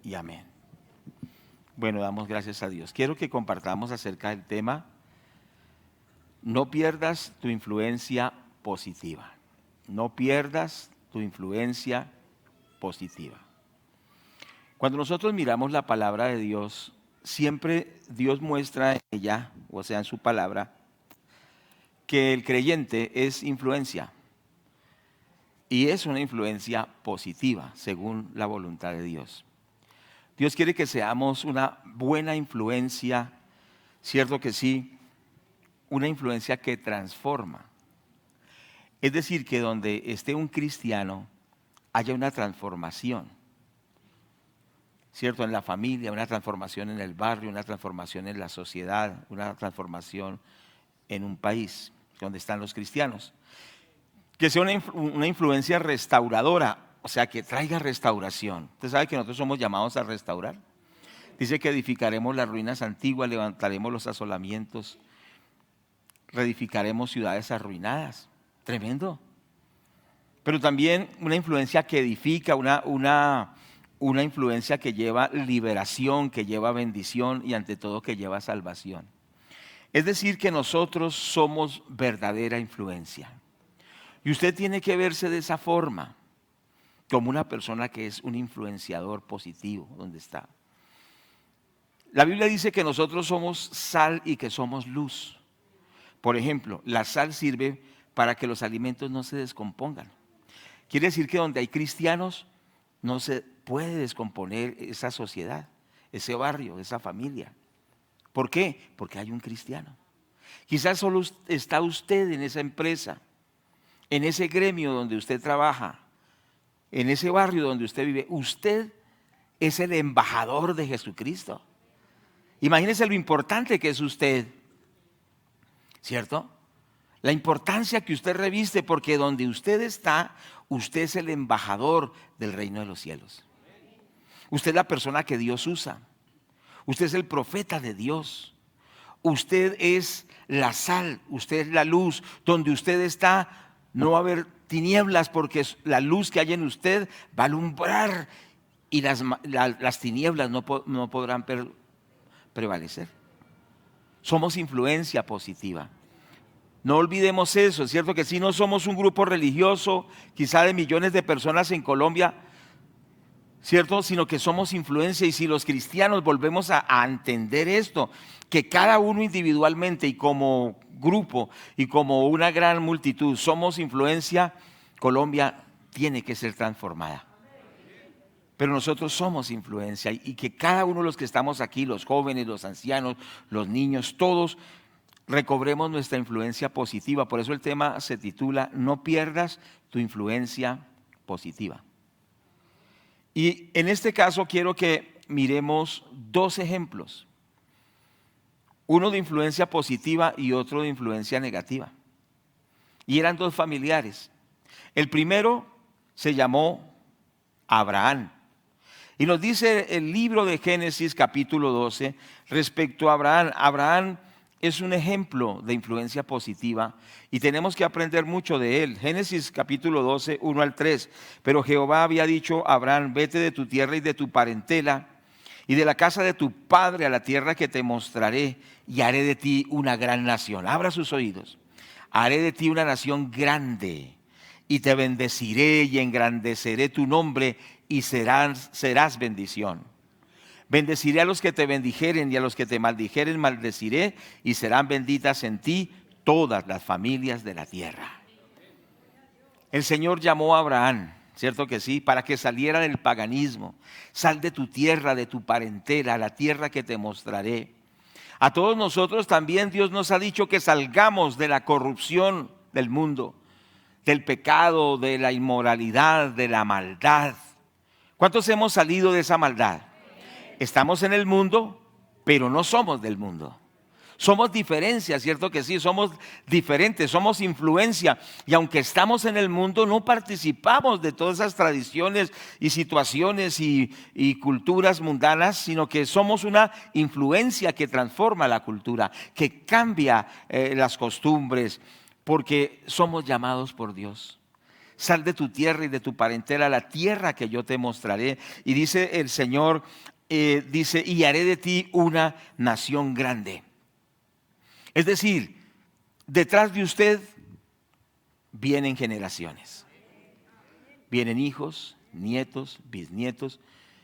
y amén. Bueno, damos gracias a Dios. Quiero que compartamos acerca del tema: no pierdas tu influencia positiva. No pierdas tu influencia positiva. Cuando nosotros miramos la palabra de Dios, siempre Dios muestra en ella, o sea, en su palabra, que el creyente es influencia. Y es una influencia positiva, según la voluntad de Dios. Dios quiere que seamos una buena influencia, cierto que sí, una influencia que transforma. Es decir, que donde esté un cristiano haya una transformación, cierto, en la familia, una transformación en el barrio, una transformación en la sociedad, una transformación en un país donde están los cristianos. Que sea una influencia restauradora, o sea, que traiga restauración. Usted sabe que nosotros somos llamados a restaurar. Dice que edificaremos las ruinas antiguas, levantaremos los asolamientos, reedificaremos ciudades arruinadas. Tremendo. Pero también una influencia que edifica, una influencia que lleva liberación, que lleva bendición y ante todo que lleva salvación. Es decir, que nosotros somos verdadera influencia. Y usted tiene que verse de esa forma, como una persona que es un influenciador positivo, donde está. La Biblia dice que nosotros somos sal y que somos luz. Por ejemplo, la sal sirve para que los alimentos no se descompongan. Quiere decir que donde hay cristianos no se puede descomponer esa sociedad, ese barrio, esa familia. ¿Por qué? Porque hay un cristiano. Quizás solo está usted en esa empresa, en ese gremio donde usted trabaja, en ese barrio donde usted vive. Usted es el embajador de Jesucristo. Imagínese lo importante que es usted, ¿cierto? La importancia que usted reviste, porque donde usted está, usted es el embajador del reino de los cielos. Usted es la persona que Dios usa. Usted es el profeta de Dios. Usted es la sal, usted es la luz. Donde usted está, no va a haber tinieblas, porque la luz que hay en usted va a alumbrar y las tinieblas no podrán prevalecer. Somos influencia positiva. No olvidemos eso, es cierto que si no somos un grupo religioso, quizá de millones de personas en Colombia, ¿cierto? Sino que somos influencia. Y si los cristianos volvemos a entender esto, que cada uno individualmente y como grupo y como una gran multitud somos influencia, Colombia tiene que ser transformada. Pero nosotros somos influencia, y que cada uno de los que estamos aquí, los jóvenes, los ancianos, los niños, todos recobremos nuestra influencia positiva. Por eso el tema se titula: no pierdas tu influencia positiva. Y en este caso quiero que miremos dos ejemplos. Uno de influencia positiva y otro de influencia negativa. Y eran dos familiares. El primero se llamó Abraham. Y nos dice el libro de Génesis capítulo 12 respecto a Abraham. Abraham es un ejemplo de influencia positiva y tenemos que aprender mucho de él. Génesis capítulo 12, 1 al 3. Pero Jehová había dicho a Abraham: vete de tu tierra y de tu parentela y de la casa de tu padre a la tierra que te mostraré, y haré de ti una gran nación. Abra sus oídos. Haré de ti una nación grande, y te bendeciré y engrandeceré tu nombre, y serás bendición. Bendeciré a los que te bendijeren, y a los que te maldijeren maldeciré, y serán benditas en ti todas las familias de la tierra. El Señor llamó a Abraham, ¿cierto que sí?, para que saliera del paganismo. Sal de tu tierra, de tu parentela, a la tierra que te mostraré. A todos nosotros también Dios nos ha dicho que salgamos de la corrupción del mundo, del pecado, de la inmoralidad, de la maldad. ¿Cuántos hemos salido de esa maldad? Estamos en el mundo, pero no somos del mundo. Somos diferencia, ¿cierto que sí? Somos diferentes, somos influencia. Y aunque estamos en el mundo, no participamos de todas esas tradiciones y situaciones y culturas mundanas, sino que somos una influencia que transforma la cultura, que cambia las costumbres, porque somos llamados por Dios. Sal de tu tierra y de tu parentela a la tierra que yo te mostraré. Y dice el Señor, dice, y haré de ti una nación grande. Es decir, detrás de usted vienen generaciones. Vienen hijos, nietos, bisnietos.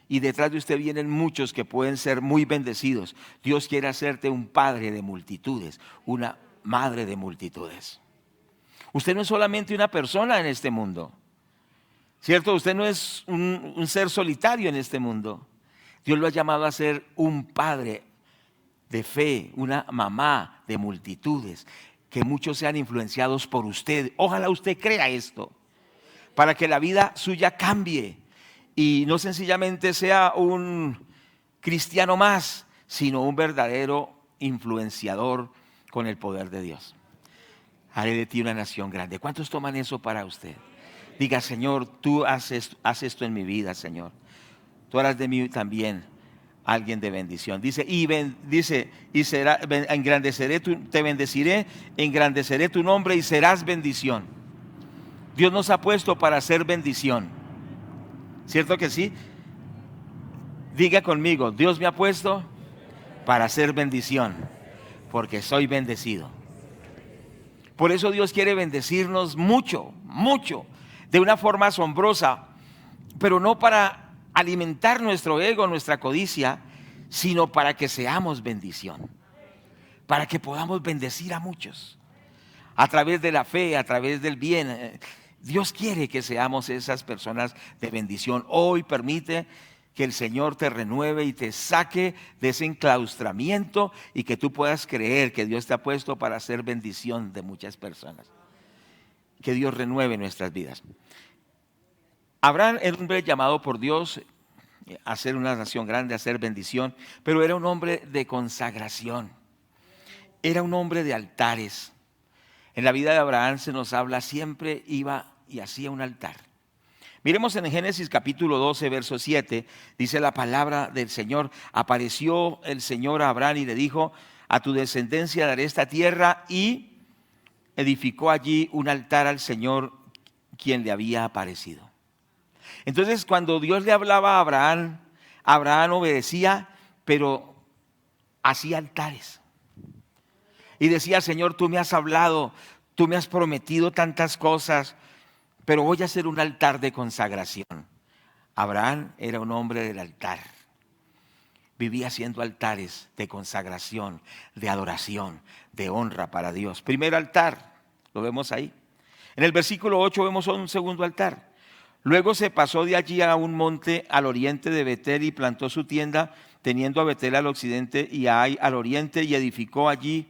Y detrás de usted vienen muchos que pueden ser muy bendecidos. Dios quiere hacerte un padre de multitudes, una madre de multitudes. Usted no es solamente una persona en este mundo, ¿cierto? Usted no es un ser solitario en este mundo. Dios lo ha llamado a ser un padre de fe, una mamá de multitudes, que muchos sean influenciados por usted. Ojalá usted crea esto, para que la vida suya cambie y no sencillamente sea un cristiano más, sino un verdadero influenciador con el poder de Dios. Haré de ti una nación grande. ¿Cuántos toman eso para usted? Diga, Señor, tú haces esto en mi vida, Señor. Tú harás de mí también alguien de bendición. Dice, te bendeciré, engrandeceré tu nombre y serás bendición. Dios nos ha puesto para ser bendición. ¿Cierto que sí? Diga conmigo, Dios me ha puesto para ser bendición, porque soy bendecido. Por eso Dios quiere bendecirnos mucho, mucho, de una forma asombrosa, pero no para alimentar nuestro ego, nuestra codicia, sino para que seamos bendición, para que podamos bendecir a muchos, a través de la fe, a través del bien. Dios quiere que seamos esas personas de bendición. Hoy permite que el Señor te renueve y te saque de ese enclaustramiento y que tú puedas creer que Dios te ha puesto para hacer bendición de muchas personas. Que Dios renueve nuestras vidas. Abraham era un hombre llamado por Dios a ser una nación grande, a ser bendición, pero era un hombre de consagración. Era un hombre de altares. En la vida de Abraham se nos habla, siempre iba y hacía un altar. Miremos en Génesis capítulo 12, verso 7, dice la palabra del Señor: apareció el Señor a Abraham y le dijo, a tu descendencia daré esta tierra, y edificó allí un altar al Señor quien le había aparecido. Entonces, cuando Dios le hablaba a Abraham, Abraham obedecía, pero hacía altares. Y decía, Señor, tú me has hablado, tú me has prometido tantas cosas, pero voy a hacer un altar de consagración. Abraham era un hombre del altar. Vivía haciendo altares de consagración, de adoración, de honra para Dios. Primer altar, lo vemos ahí. En el versículo 8 vemos un segundo altar. Luego se pasó de allí a un monte al oriente de Betel y plantó su tienda, teniendo a Betel al occidente y a Ai al oriente, y edificó allí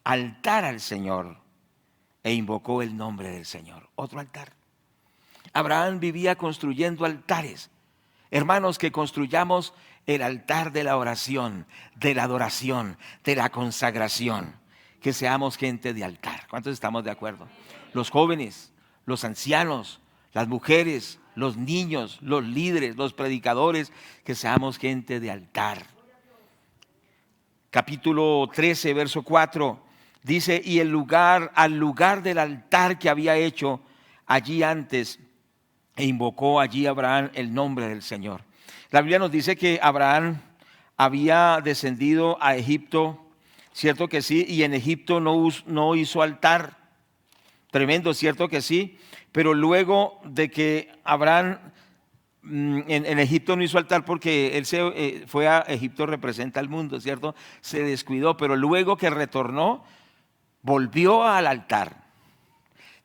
altar al Señor e invocó el nombre del Señor. Otro altar. Abraham vivía construyendo altares. Hermanos, que construyamos el altar de la oración, de la adoración, de la consagración. Que seamos gente de altar. ¿Cuántos estamos de acuerdo? Los jóvenes, los ancianos, las mujeres, los niños, los líderes, los predicadores, que seamos gente de altar. Capítulo 13, verso 4, dice, y al lugar del altar que había hecho allí antes, e invocó allí Abraham el nombre del Señor. La Biblia nos dice que Abraham había descendido a Egipto, cierto que sí, y en Egipto no hizo altar. Tremendo, cierto que sí, pero luego de que Abraham en Egipto no hizo altar, porque él fue a Egipto, representa al mundo, cierto, se descuidó, pero luego que retornó, volvió al altar.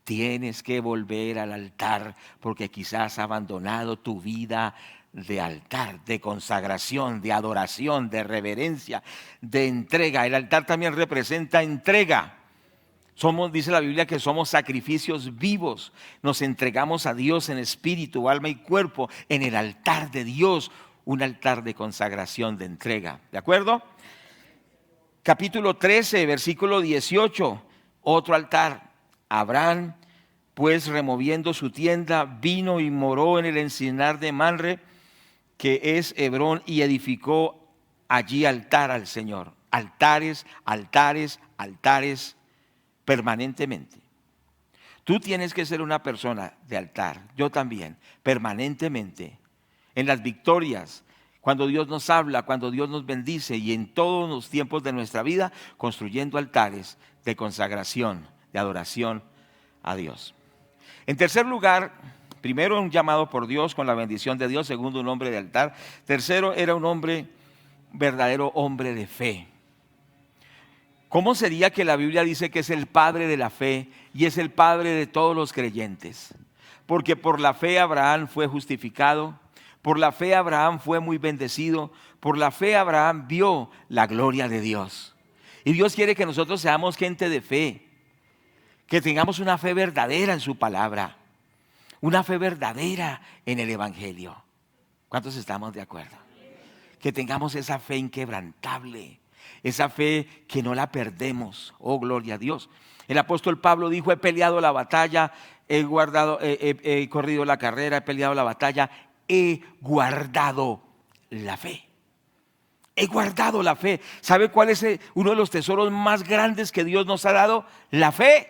Tienes que volver al altar, porque quizás has abandonado tu vida de altar, de consagración, de adoración, de reverencia, de entrega. El altar también representa entrega. Dice la Biblia que somos sacrificios vivos. Nos entregamos a Dios en espíritu, alma y cuerpo en el altar de Dios. Un altar de consagración, de entrega. ¿De acuerdo? Capítulo 13, versículo 18. Otro altar. Abraham, pues removiendo su tienda, vino y moró en el encinar de Mamre, que es Hebrón, y edificó allí altar al Señor. Altares, altares, altares, permanentemente. Tú tienes que ser una persona de altar, yo también, permanentemente, en las victorias, cuando Dios nos habla, cuando Dios nos bendice y en todos los tiempos de nuestra vida, construyendo altares de consagración, de adoración a Dios. En tercer lugar, primero un llamado por Dios con la bendición de Dios, segundo un hombre de altar, tercero era un hombre, verdadero hombre de fe. ¿Cómo sería que la Biblia dice que es el padre de la fe y es el padre de todos los creyentes? Porque por la fe Abraham fue justificado, por la fe Abraham fue muy bendecido, por la fe Abraham vio la gloria de Dios. Y Dios quiere que nosotros seamos gente de fe, que tengamos una fe verdadera en su palabra, una fe verdadera en el Evangelio. ¿Cuántos estamos de acuerdo? Que tengamos esa fe inquebrantable, esa fe que no la perdemos. Oh, gloria a Dios. El apóstol Pablo dijo: he peleado la batalla, he corrido la carrera, he peleado la batalla, he guardado la fe. He guardado la fe. ¿Sabe cuál es uno de los tesoros más grandes que Dios nos ha dado? La fe.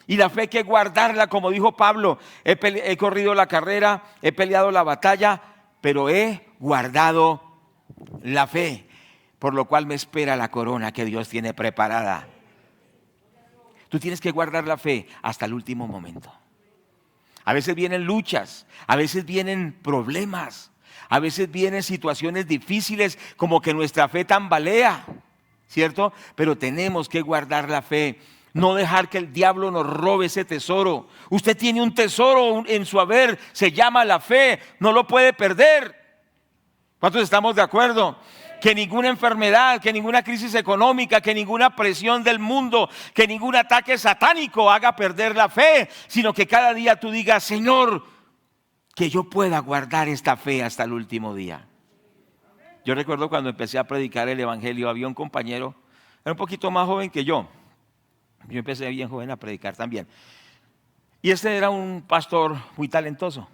Y la fe hay que guardarla, como dijo Pablo: he corrido la carrera, he peleado la batalla, pero he guardado la fe, por lo cual me espera la corona que Dios tiene preparada. Tú tienes que guardar la fe hasta el último momento. A veces vienen luchas, a veces vienen problemas, a veces vienen situaciones difíciles, como que nuestra fe tambalea, ¿cierto? Pero tenemos que guardar la fe, no dejar que el diablo nos robe ese tesoro. Usted tiene un tesoro en su haber, se llama la fe, no lo puede perder. ¿Cuántos estamos de acuerdo? Que ninguna enfermedad, que ninguna crisis económica, que ninguna presión del mundo, que ningún ataque satánico haga perder la fe, sino que cada día tú digas: Señor, que yo pueda guardar esta fe hasta el último día. Yo recuerdo cuando empecé a predicar el Evangelio, había un compañero, era un poquito más joven que yo. Yo empecé bien joven a predicar también. Y este era un pastor muy talentoso.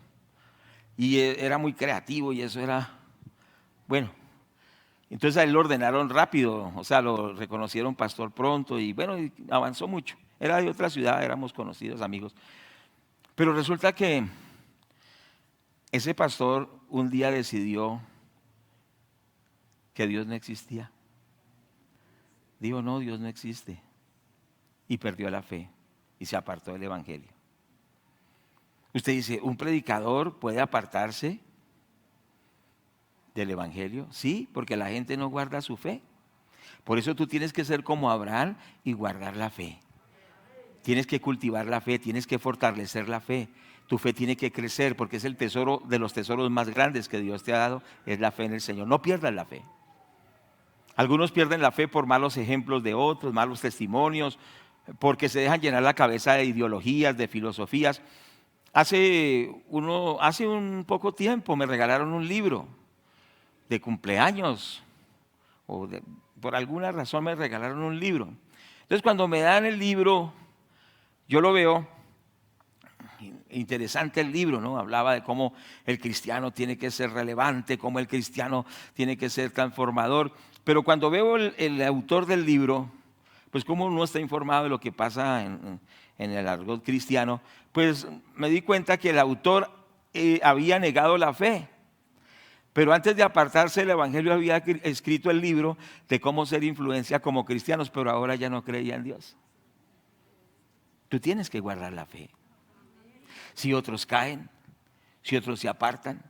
Y era muy creativo y eso era, bueno. Entonces a él lo ordenaron rápido, o sea, lo reconocieron pastor pronto y bueno, y avanzó mucho. Era de otra ciudad, éramos conocidos, amigos. Pero resulta que ese pastor un día decidió que Dios no existía. Dijo: no, Dios no existe. Y perdió la fe y se apartó del Evangelio. Usted dice: ¿un predicador puede apartarse del Evangelio? Sí, porque la gente no guarda su fe. Por eso tú tienes que ser como Abraham y guardar la fe. Tienes que cultivar la fe, tienes que fortalecer la fe. Tu fe tiene que crecer, porque es el tesoro de los tesoros más grandes que Dios te ha dado, es la fe en el Señor. No pierdas la fe. Algunos pierden la fe por malos ejemplos de otros, malos testimonios, porque se dejan llenar la cabeza de ideologías, de filosofías. Hace un poco tiempo me regalaron un libro de cumpleaños, por alguna razón me regalaron un libro. Entonces cuando me dan el libro, yo lo veo, interesante el libro, ¿no? Hablaba de cómo el cristiano tiene que ser relevante, cómo el cristiano tiene que ser transformador. Pero cuando veo el autor del libro, pues como uno está informado de lo que pasa en el argot cristiano, pues me di cuenta que el autor había negado la fe. Pero antes de apartarse del Evangelio había escrito el libro de cómo ser influencia como cristianos, pero ahora ya no creía en Dios. Tú tienes que guardar la fe. Si otros caen, si otros se apartan,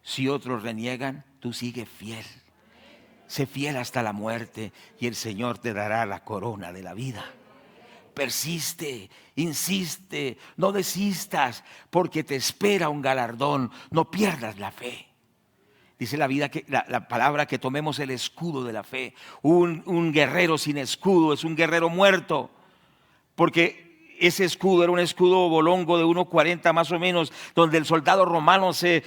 si otros reniegan, tú sigue fiel. Sé fiel hasta la muerte y el Señor te dará la corona de la vida. Persiste, insiste, no desistas, porque te espera un galardón. No pierdas la fe. Dice la palabra que tomemos el escudo de la fe. Un guerrero sin escudo es un guerrero muerto, porque ese escudo era un escudo oblongo de 1,40 más o menos, donde el soldado romano se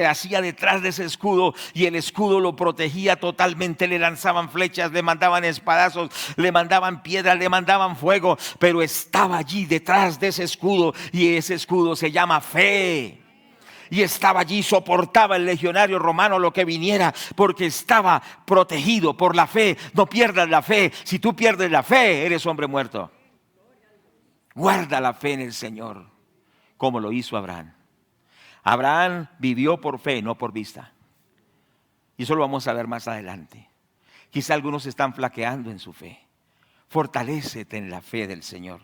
hacía detrás de ese escudo y el escudo lo protegía totalmente. Le lanzaban flechas, le mandaban espadazos, le mandaban piedras, le mandaban fuego, pero estaba allí detrás de ese escudo, y ese escudo se llama fe. Y estaba allí, soportaba el legionario romano lo que viniera, porque estaba protegido por la fe. No pierdas la fe. Si tú pierdes la fe, eres hombre muerto. Guarda la fe en el Señor, como lo hizo Abraham. Abraham vivió por fe, no por vista. Y eso lo vamos a ver más adelante. Quizá algunos están flaqueando en su fe. Fortalécete en la fe del Señor.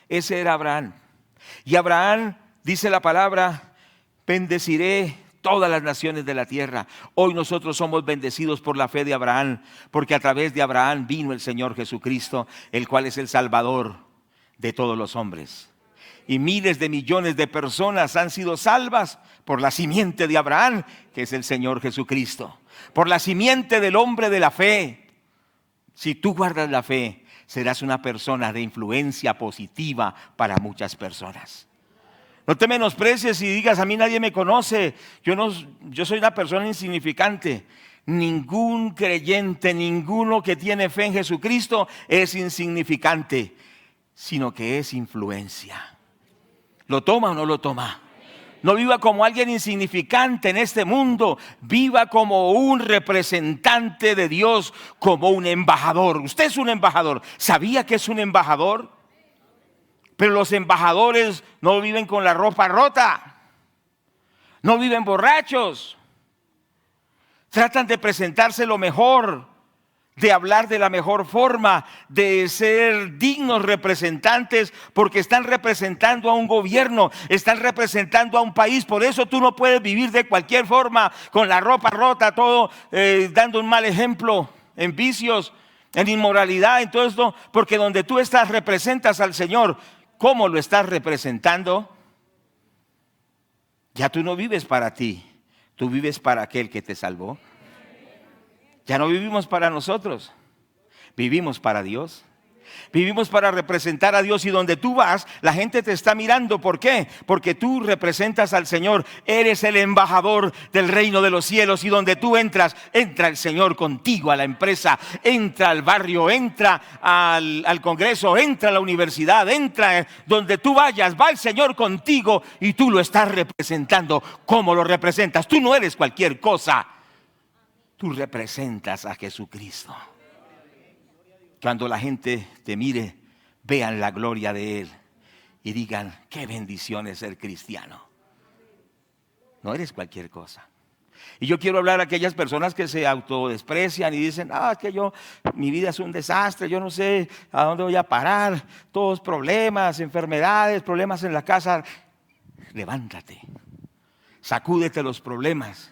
Ese era Abraham. Y Abraham, dice la palabra, bendeciré todas las naciones de la tierra. Hoy nosotros somos bendecidos por la fe de Abraham, porque a través de Abraham vino el Señor Jesucristo, el cual es el Salvador de todos los hombres. Y miles de millones de personas han sido salvas por la simiente de Abraham, que es el Señor Jesucristo. Por la simiente del hombre de la fe. Si tú guardas la fe, serás una persona de influencia positiva para muchas personas. No te menosprecies y digas, a mí nadie me conoce, yo soy una persona insignificante. Ningún creyente, ninguno que tiene fe en Jesucristo es insignificante, sino que es influencia. ¿Lo toma o no lo toma? No viva como alguien insignificante en este mundo. Viva como un representante de Dios, como un embajador. Usted es un embajador. ¿Sabía que es un embajador? Pero los embajadores no viven con la ropa rota. No viven borrachos. Tratan de presentarse lo mejor, de hablar de la mejor forma, de ser dignos representantes, porque están representando a un gobierno, están representando a un país. Por eso tú no puedes vivir de cualquier forma, con la ropa rota, todo dando un mal ejemplo, en vicios, en inmoralidad, en todo esto, porque donde tú estás representas al Señor. ¿Cómo lo estás representando? Ya tú no vives para ti, tú vives para aquel que te salvó. Ya no vivimos para nosotros, vivimos para Dios. Vivimos para representar a Dios, y donde tú vas, la gente te está mirando. ¿Por qué? Porque tú representas al Señor. Eres el embajador del reino de los cielos, y donde tú entras, entra el Señor contigo a la empresa, entra al barrio, entra al congreso, entra a la universidad, entra donde tú vayas, va el Señor contigo y tú lo estás representando. ¿Cómo lo representas? Tú no eres cualquier cosa. Tú representas a Jesucristo. Cuando la gente te mire, vean la gloria de Él y digan, qué bendición es ser cristiano. No eres cualquier cosa. Y yo quiero hablar a aquellas personas que se autodesprecian y dicen, es que mi vida es un desastre, yo no sé a dónde voy a parar, todos problemas, enfermedades, problemas en la casa. Levántate, sacúdete los problemas.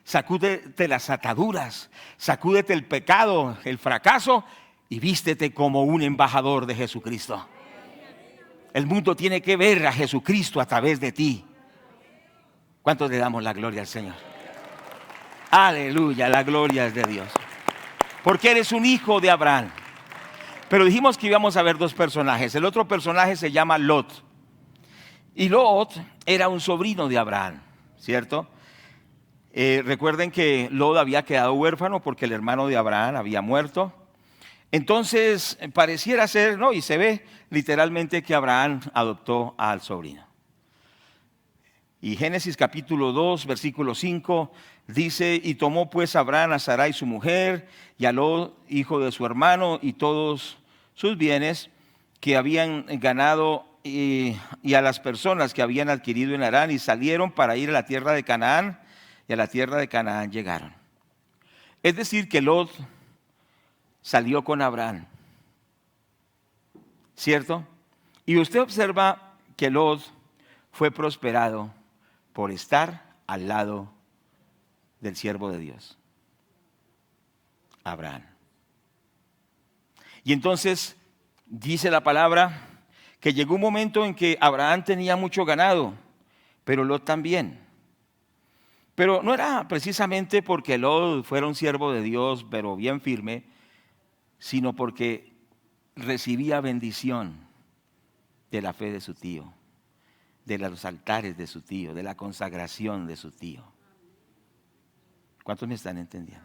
Sacúdete las ataduras, sacúdete el pecado, el fracaso, y vístete como un embajador de Jesucristo. El mundo tiene que ver a Jesucristo a través de ti. ¿Cuántos le damos la gloria al Señor? Aleluya, la gloria es de Dios. Porque eres un hijo de Abraham. Pero dijimos que íbamos a ver dos personajes. El otro personaje se llama Lot. Y Lot era un sobrino de Abraham, ¿cierto? Recuerden que Lot había quedado huérfano porque el hermano de Abraham había muerto. Entonces pareciera ser, y se ve literalmente que Abraham adoptó al sobrino. Y Génesis capítulo 2, versículo 5 dice, y tomó pues Abraham a Sarai su mujer, y a Lot, hijo de su hermano, y todos sus bienes que habían ganado, y a las personas que habían adquirido en Harán, y salieron para ir a la tierra de Canaán. Y a la tierra de Canaán llegaron. Es decir, que Lot salió con Abraham, ¿cierto? Y usted observa que Lot fue prosperado por estar al lado del siervo de Dios, Abraham. Y entonces dice la palabra que llegó un momento en que Abraham tenía mucho ganado, pero Lot también. Pero no era precisamente porque Lot fuera un siervo de Dios, pero bien firme, sino porque recibía bendición de la fe de su tío, de los altares de su tío, de la consagración de su tío. ¿Cuántos me están entendiendo?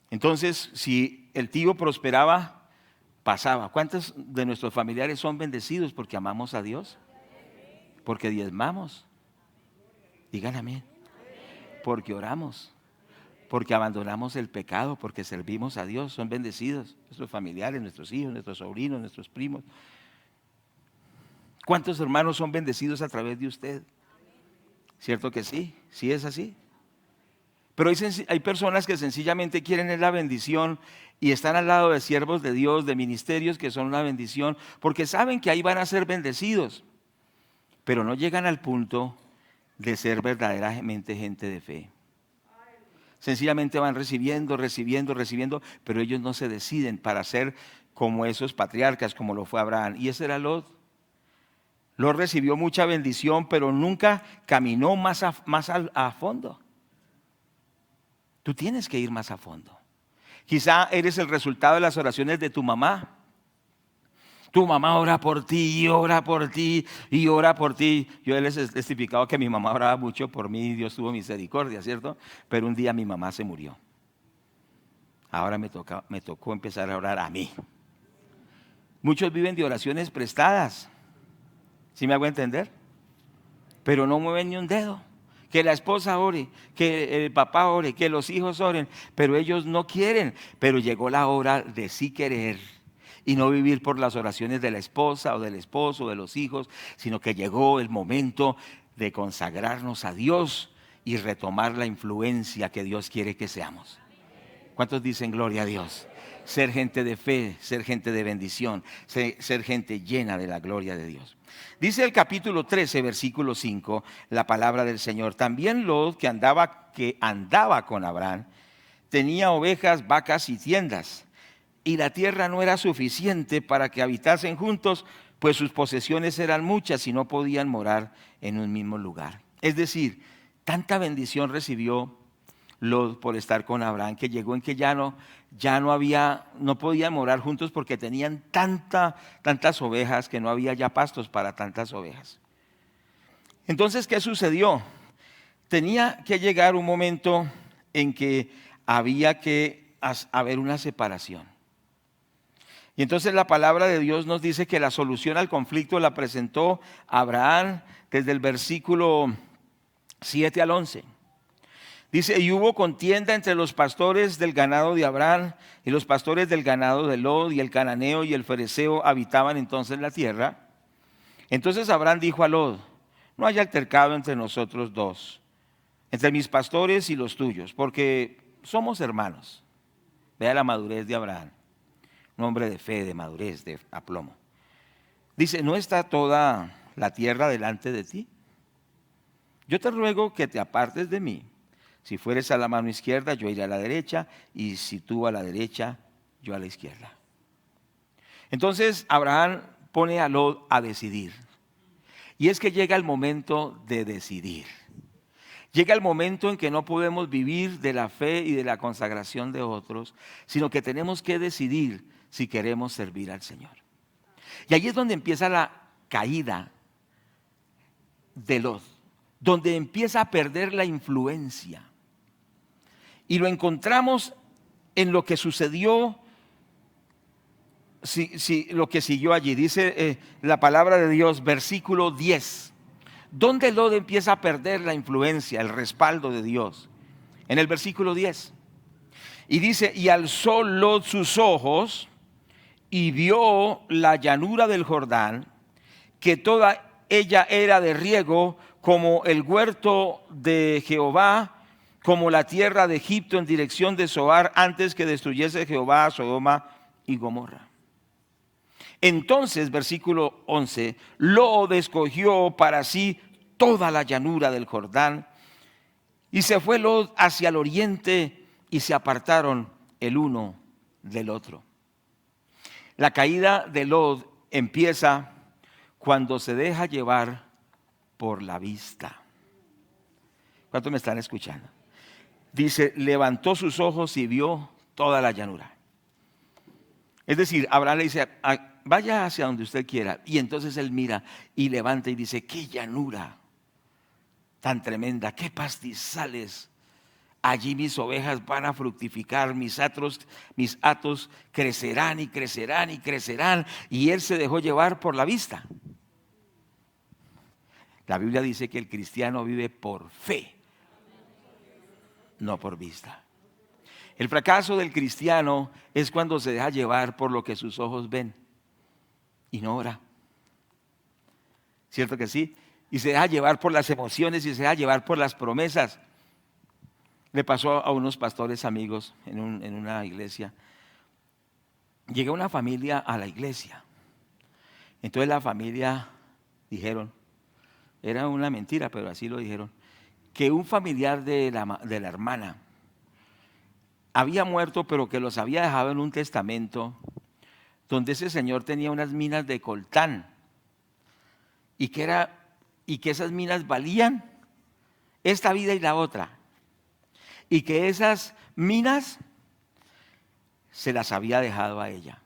Entonces, si el tío prosperaba, pasaba. ¿Cuántos de nuestros familiares son bendecidos porque amamos a Dios? Porque diezmamos. Digan amén. Porque oramos, porque abandonamos el pecado, porque servimos a Dios. Son bendecidos nuestros familiares, nuestros hijos, nuestros sobrinos, nuestros primos. ¿Cuántos hermanos son bendecidos a través de usted? ¿Cierto que sí? ¿Sí es así? Pero hay personas que sencillamente quieren la bendición y están al lado de siervos de Dios, de ministerios que son una bendición, porque saben que ahí van a ser bendecidos, pero no llegan al punto de ser verdaderamente gente de fe. Sencillamente van recibiendo, pero ellos no se deciden para ser como esos patriarcas, como lo fue Abraham. Y ese era Lot. Lot recibió mucha bendición, pero nunca caminó más a fondo. Tú tienes que ir más a fondo. Quizá eres el resultado de las oraciones de tu mamá. Tu mamá ora por ti, y ora por ti, y ora por ti. Yo les he testificado que mi mamá oraba mucho por mí, Dios tuvo misericordia, ¿cierto? Pero un día mi mamá se murió. Ahora me tocó empezar a orar a mí. Muchos viven de oraciones prestadas. ¿Sí me hago entender? Pero no mueven ni un dedo. Que la esposa ore, que el papá ore, que los hijos oren, pero ellos no quieren. Pero llegó la hora de sí querer y no vivir por las oraciones de la esposa o del esposo o de los hijos, sino que llegó el momento de consagrarnos a Dios y retomar la influencia que Dios quiere que seamos. ¿Cuántos dicen gloria a Dios? Ser gente de fe, ser gente de bendición, ser gente llena de la gloria de Dios. Dice el capítulo 13, versículo 5, la palabra del Señor. También Lot, que andaba con Abraham, tenía ovejas, vacas y tiendas, y la tierra no era suficiente para que habitasen juntos, pues sus posesiones eran muchas y no podían morar en un mismo lugar. Es decir, tanta bendición recibió Lot por estar con Abraham, que llegó en que ya no podían morar juntos porque tenían tantas ovejas que no había ya pastos para tantas ovejas. Entonces, ¿qué sucedió? Tenía que llegar un momento en que había que haber una separación. Y entonces la palabra de Dios nos dice que la solución al conflicto la presentó Abraham desde el versículo 7 al 11. Dice, y hubo contienda entre los pastores del ganado de Abraham y los pastores del ganado de Lot, y el cananeo y el fereceo habitaban entonces la tierra. Entonces Abraham dijo a Lot, no haya altercado entre nosotros dos, entre mis pastores y los tuyos, porque somos hermanos. Vea la madurez de Abraham, un hombre de fe, de madurez, de aplomo. Dice, ¿no está toda la tierra delante de ti? Yo te ruego que te apartes de mí. Si fueres a la mano izquierda, yo iré a la derecha, y si tú a la derecha, yo a la izquierda. Entonces Abraham pone a Lot a decidir. Y es que llega el momento de decidir. Llega el momento en que no podemos vivir de la fe y de la consagración de otros, sino que tenemos que decidir si queremos servir al Señor. Y ahí es donde empieza la caída de Lot, donde empieza a perder la influencia. Y lo encontramos en lo que sucedió, lo que siguió allí. Dice la palabra de Dios, versículo 10. ¿Dónde Lot empieza a perder la influencia, el respaldo de Dios? En el versículo 10. Y dice, y alzó Lot sus ojos y vio la llanura del Jordán, que toda ella era de riego, como el huerto de Jehová, como la tierra de Egipto en dirección de Zoar, antes que destruyese Jehová a Sodoma y Gomorra. Entonces, versículo 11, Lot escogió para sí toda la llanura del Jordán, y se fue Lot hacia el oriente, y se apartaron el uno del otro. La caída de Lot empieza cuando se deja llevar por la vista. ¿Cuántos me están escuchando? Dice, levantó sus ojos y vio toda la llanura. Es decir, Abraham le dice, vaya hacia donde usted quiera. Y entonces él mira y levanta y dice, qué llanura tan tremenda, qué pastizales. Allí mis ovejas van a fructificar, mis atos crecerán y crecerán y crecerán. Y él se dejó llevar por la vista. La Biblia dice que el cristiano vive por fe, no por vista. El fracaso del cristiano es cuando se deja llevar por lo que sus ojos ven y no ora. ¿Cierto que sí? Y se deja llevar por las emociones y se deja llevar por las promesas. Le pasó a unos pastores amigos en una iglesia. Llega una familia a la iglesia. Entonces la familia dijeron, era una mentira, pero así lo dijeron, que un familiar de la hermana había muerto, pero que los había dejado en un testamento donde ese señor tenía unas minas de coltán y que esas minas valían esta vida y la otra, y que esas minas se las había dejado a ella.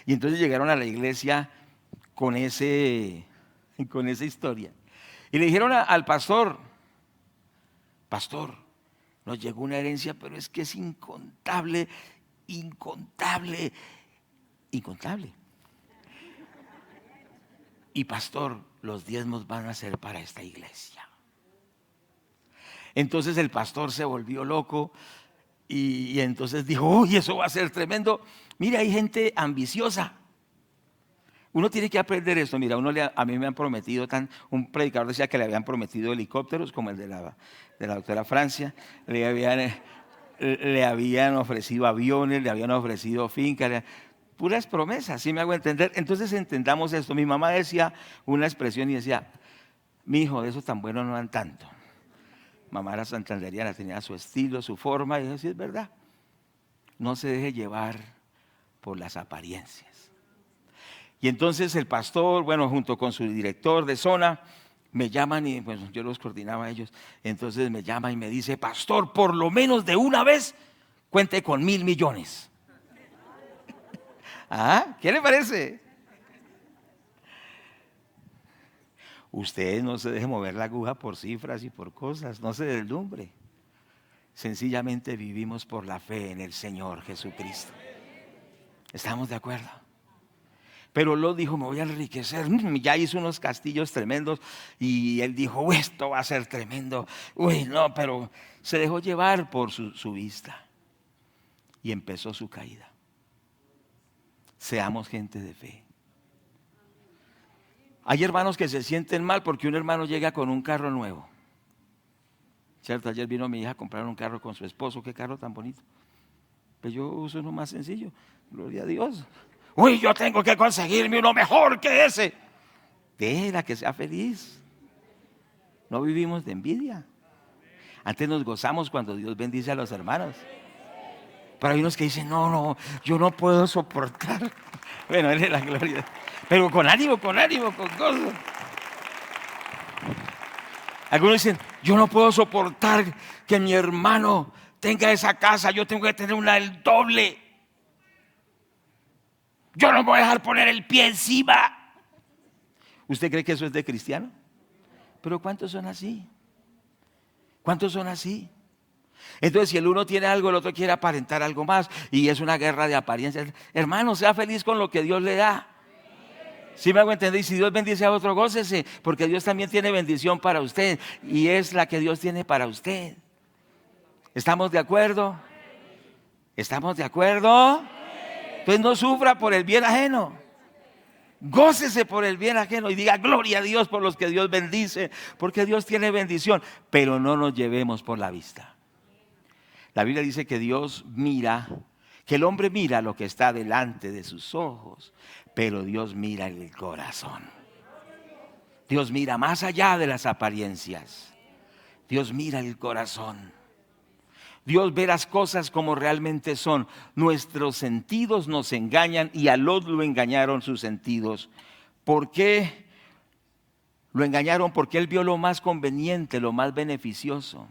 Y entonces llegaron a la iglesia con esa historia y le dijeron al pastor, pastor, nos llegó una herencia, pero es que es incontable. Y pastor, los diezmos van a ser para esta iglesia. Entonces el pastor se volvió loco y entonces dijo, uy, eso va a ser tremendo. Mira, hay gente ambiciosa. Uno tiene que aprender esto. Mira, a mí me han prometido, un predicador decía que le habían prometido helicópteros, como el de la doctora Francia, le habían ofrecido aviones, le habían ofrecido fincas, puras promesas, ¿sí me hago entender? Entonces entendamos esto. Mi mamá decía una expresión y decía, mi hijo, de esos tan buenos no dan tanto. Mamá era santanderiana, tenía su estilo, su forma, y yo decía, es verdad. No se deje llevar por las apariencias. Y entonces el pastor, bueno, junto con su director de zona, me llaman y pues yo los coordinaba a ellos. Entonces me llama y me dice, pastor, por lo menos de una vez, cuente con 1.000 millones. ¿Ah? ¿Qué le parece? Usted no se deje mover la aguja por cifras y por cosas, no se deslumbre. Sencillamente vivimos por la fe en el Señor Jesucristo. ¿Estamos de acuerdo? Pero Lot dijo, me voy a enriquecer. Ya hizo unos castillos tremendos y él dijo, uy, esto va a ser tremendo. Uy, no, pero se dejó llevar por su vista y empezó su caída. Seamos gente de fe. Hay hermanos que se sienten mal porque un hermano llega con un carro nuevo. ¿Cierto? Ayer vino mi hija a comprar un carro con su esposo. Qué carro tan bonito. Pero yo uso uno más sencillo. Gloria a Dios. Uy, yo tengo que conseguirme uno mejor que ese. Déjela que sea feliz. No vivimos de envidia. Antes nos gozamos cuando Dios bendice a los hermanos. Pero hay unos que dicen, no, yo no puedo soportar. Bueno, Él es la gloria. Pero con ánimo, con gozo. Algunos dicen, yo no puedo soportar que mi hermano tenga esa casa, yo tengo que tener una del doble. Yo no me voy a dejar poner el pie encima. ¿Usted cree que eso es de cristiano? Pero ¿cuántos son así? ¿Cuántos son así? Entonces, si el uno tiene algo, el otro quiere aparentar algo más y es una guerra de apariencias. Hermano, sea feliz con lo que Dios le da. ¿Sí me hago entender? Y si Dios bendice a otro, gócese, porque Dios también tiene bendición para usted y es la que Dios tiene para usted. ¿Estamos de acuerdo? ¿Estamos de acuerdo? Entonces no sufra por el bien ajeno. Gócese por el bien ajeno y diga gloria a Dios por los que Dios bendice, porque Dios tiene bendición, pero no nos llevemos por la vista. La Biblia dice que Dios mira, que el hombre mira lo que está delante de sus ojos, pero Dios mira el corazón. Dios mira más allá de las apariencias. Dios mira el corazón. Dios ve las cosas como realmente son. Nuestros sentidos nos engañan y a Lot lo engañaron sus sentidos. ¿Por qué lo engañaron? Porque él vio lo más conveniente, lo más beneficioso.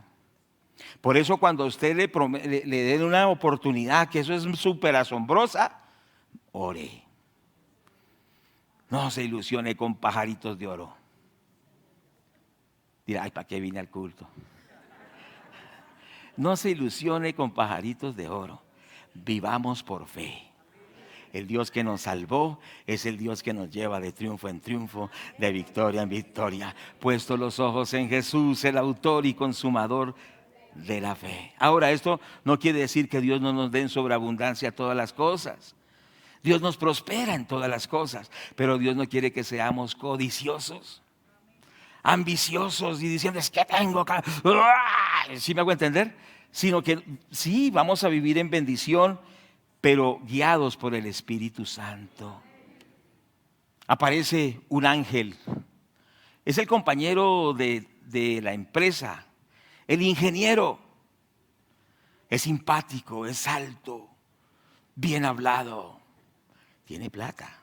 Por eso cuando a usted le den una oportunidad, que eso es súper asombrosa, ore. No se ilusione con pajaritos de oro. Dirá, ay, ¿para qué vine al culto? No se ilusione con pajaritos de oro. Vivamos por fe. El Dios que nos salvó es el Dios que nos lleva de triunfo en triunfo, de victoria en victoria. Puesto los ojos en Jesús, el autor y consumador de la fe. Ahora, esto no quiere decir que Dios no nos dé en sobreabundancia todas las cosas. Dios nos prospera en todas las cosas, pero Dios no quiere que seamos codiciosos, ambiciosos y diciendo es que tengo acá. ¿Sí me hago entender? Sino que sí, vamos a vivir en bendición, pero guiados por el Espíritu Santo. Aparece un ángel, es el compañero de la empresa, el ingeniero. Es simpático, es alto, bien hablado, tiene plata.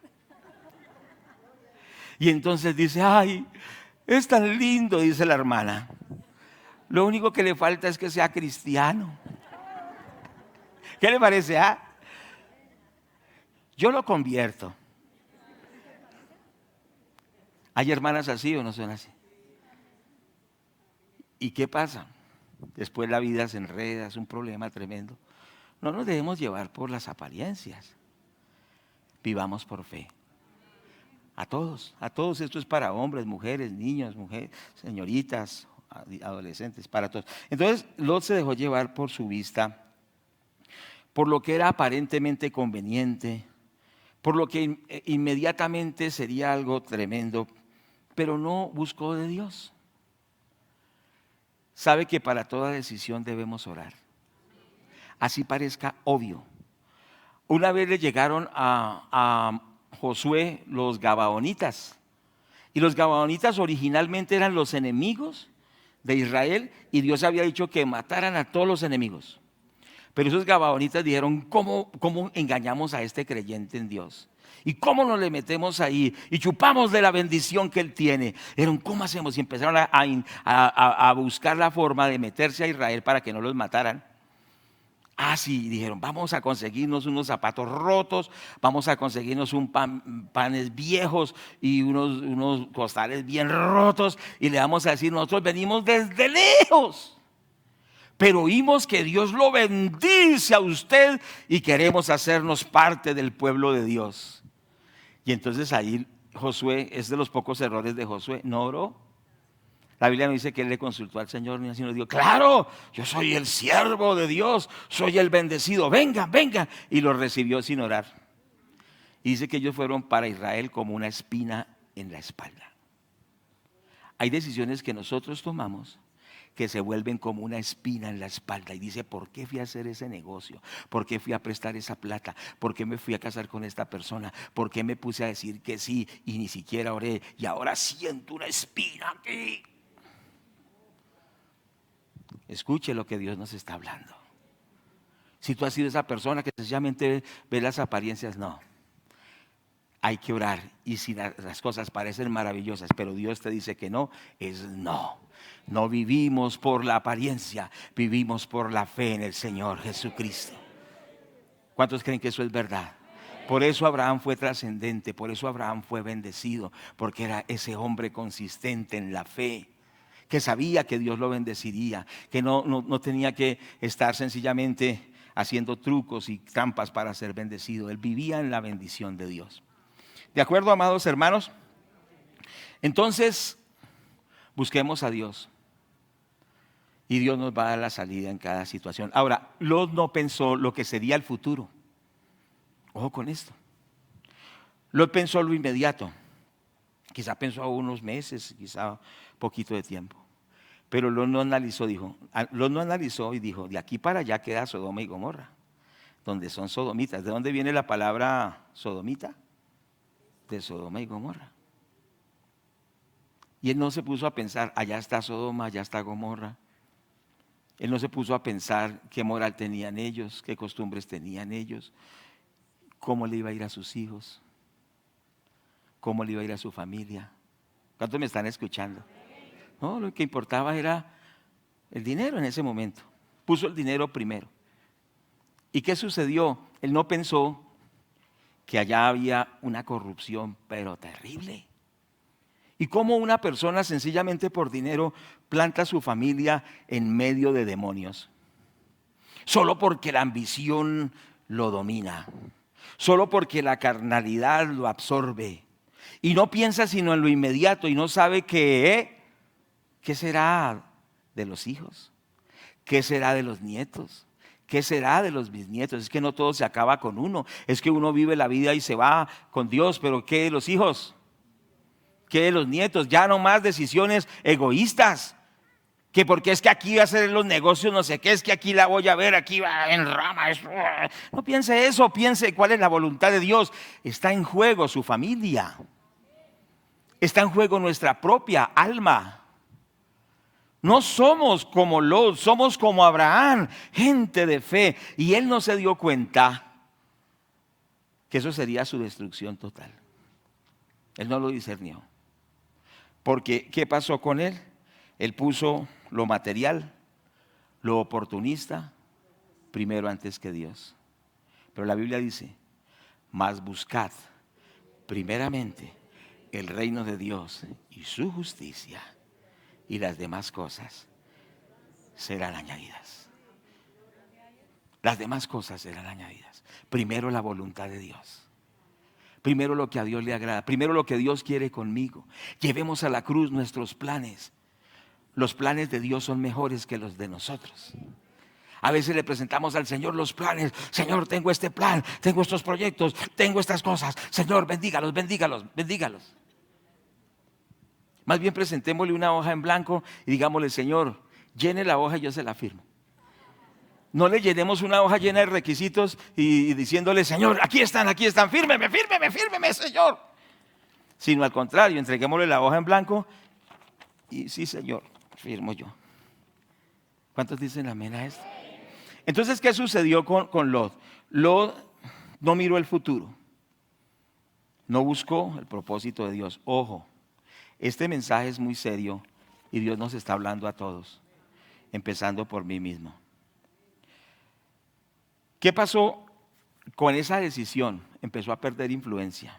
Y entonces dice, ay, es tan lindo, dice la hermana. Lo único que le falta es que sea cristiano. ¿Qué le parece? Yo lo convierto. ¿Hay hermanas así o no son así? ¿Y qué pasa? Después la vida se enreda, es un problema tremendo. No nos debemos llevar por las apariencias. Vivamos por fe. A todos, esto es para hombres, mujeres, niños, señoritas, adolescentes, para todos. Entonces Lot se dejó llevar por su vista, por lo que era aparentemente conveniente, por lo que inmediatamente sería algo tremendo, pero no buscó de Dios. Sabe que para toda decisión debemos orar. Así parezca obvio. Una vez le llegaron a Josué los gabaonitas. Y los gabaonitas originalmente eran los enemigos de Israel y Dios había dicho que mataran a todos los enemigos. Pero esos gabaonitas dijeron, ¿cómo engañamos a este creyente en Dios? ¿Y cómo nos le metemos ahí? Y chupamos de la bendición que él tiene. Dijeron, ¿cómo hacemos? Y empezaron a buscar la forma de meterse a Israel para que no los mataran. Sí, dijeron, vamos a conseguirnos unos zapatos rotos, vamos a conseguirnos panes viejos y unos costales bien rotos y le vamos a decir, nosotros venimos desde lejos, pero oímos que Dios lo bendice a usted y queremos hacernos parte del pueblo de Dios. Y entonces ahí Josué, es de los pocos errores de Josué, no oró. La Biblia no dice que él le consultó al Señor, ni así, nos dijo, claro, yo soy el siervo de Dios, soy el bendecido, venga, venga. Y lo recibió sin orar. Y dice que ellos fueron para Israel como una espina en la espalda. Hay decisiones que nosotros tomamos que se vuelven como una espina en la espalda y dice, ¿por qué fui a hacer ese negocio? ¿Por qué fui a prestar esa plata? ¿Por qué me fui a casar con esta persona? ¿Por qué me puse a decir que sí y ni siquiera oré? Y ahora siento una espina aquí. Escuche lo que Dios nos está hablando. Si tú has sido esa persona que sencillamente ve las apariencias, no. Hay que orar y si las cosas parecen maravillosas, pero Dios te dice que no, es no. No vivimos por la apariencia, vivimos por la fe en el Señor Jesucristo. ¿Cuántos creen que eso es verdad? Por eso Abraham fue trascendente, por eso Abraham fue bendecido, porque era ese hombre consistente en la fe, que sabía que Dios lo bendeciría, que no tenía que estar sencillamente haciendo trucos y trampas para ser bendecido. Él vivía en la bendición de Dios. ¿De acuerdo, amados hermanos? Entonces, busquemos a Dios y Dios nos va a dar la salida en cada situación. Ahora, Lot no pensó lo que sería el futuro. Ojo con esto. Lot pensó lo inmediato. Quizá pensó a unos meses, quizá poquito de tiempo. Pero Lot no analizó y dijo, de aquí para allá queda Sodoma y Gomorra, donde son sodomitas. ¿De dónde viene la palabra sodomita? De Sodoma y Gomorra. Y él no se puso a pensar, allá está Sodoma, allá está Gomorra. Él no se puso a pensar qué moral tenían ellos, qué costumbres tenían ellos, cómo le iba a ir a sus hijos, cómo le iba a ir a su familia. ¿Cuántos me están escuchando? No, lo que importaba era el dinero en ese momento. Puso el dinero primero. ¿Y qué sucedió? Él no pensó que allá había una corrupción, pero terrible. Y cómo una persona sencillamente por dinero planta su familia en medio de demonios. Solo porque la ambición lo domina. Solo porque la carnalidad lo absorbe. Y no piensa sino en lo inmediato y no sabe ¿qué será de los hijos? ¿Qué será de los nietos? ¿Qué será de los bisnietos? Es que no todo se acaba con uno. Es que uno vive la vida y se va con Dios, pero ¿qué de los hijos? ¿Qué de los nietos? Ya no más decisiones egoístas. Que porque es que aquí va a hacer los negocios, no sé qué, es que aquí la voy a ver, aquí va en rama. No piense eso, piense cuál es la voluntad de Dios. Está en juego su familia. Está en juego nuestra propia alma. No somos como Lot, somos como Abraham, gente de fe. Y él no se dio cuenta que eso sería su destrucción total. Él no lo discernió. Porque, ¿qué pasó con él? Él puso lo material, lo oportunista, primero antes que Dios. Pero la Biblia dice, mas buscad primeramente el reino de Dios y su justicia, y las demás cosas serán añadidas. Las demás cosas serán añadidas. Primero la voluntad de Dios. Primero lo que a Dios le agrada. Primero lo que Dios quiere conmigo. Llevemos a la cruz nuestros planes. Los planes de Dios son mejores que los de nosotros. A veces le presentamos al Señor los planes. Señor, tengo este plan, tengo estos proyectos, tengo estas cosas. Señor, bendígalos, bendígalos, bendígalos. Más bien presentémosle una hoja en blanco y digámosle, Señor, llene la hoja y yo se la firmo. No le llenemos una hoja llena de requisitos y diciéndole, Señor, aquí están, fírmeme, fírmeme, fírmeme, Señor. Sino al contrario, entreguémosle la hoja en blanco y sí, Señor, firmo yo. ¿Cuántos dicen amén a esto? Entonces, ¿qué sucedió con Lot? Lot no miró el futuro. No buscó el propósito de Dios. Ojo, este mensaje es muy serio y Dios nos está hablando a todos, empezando por mí mismo. ¿Qué pasó con esa decisión? Empezó a perder influencia.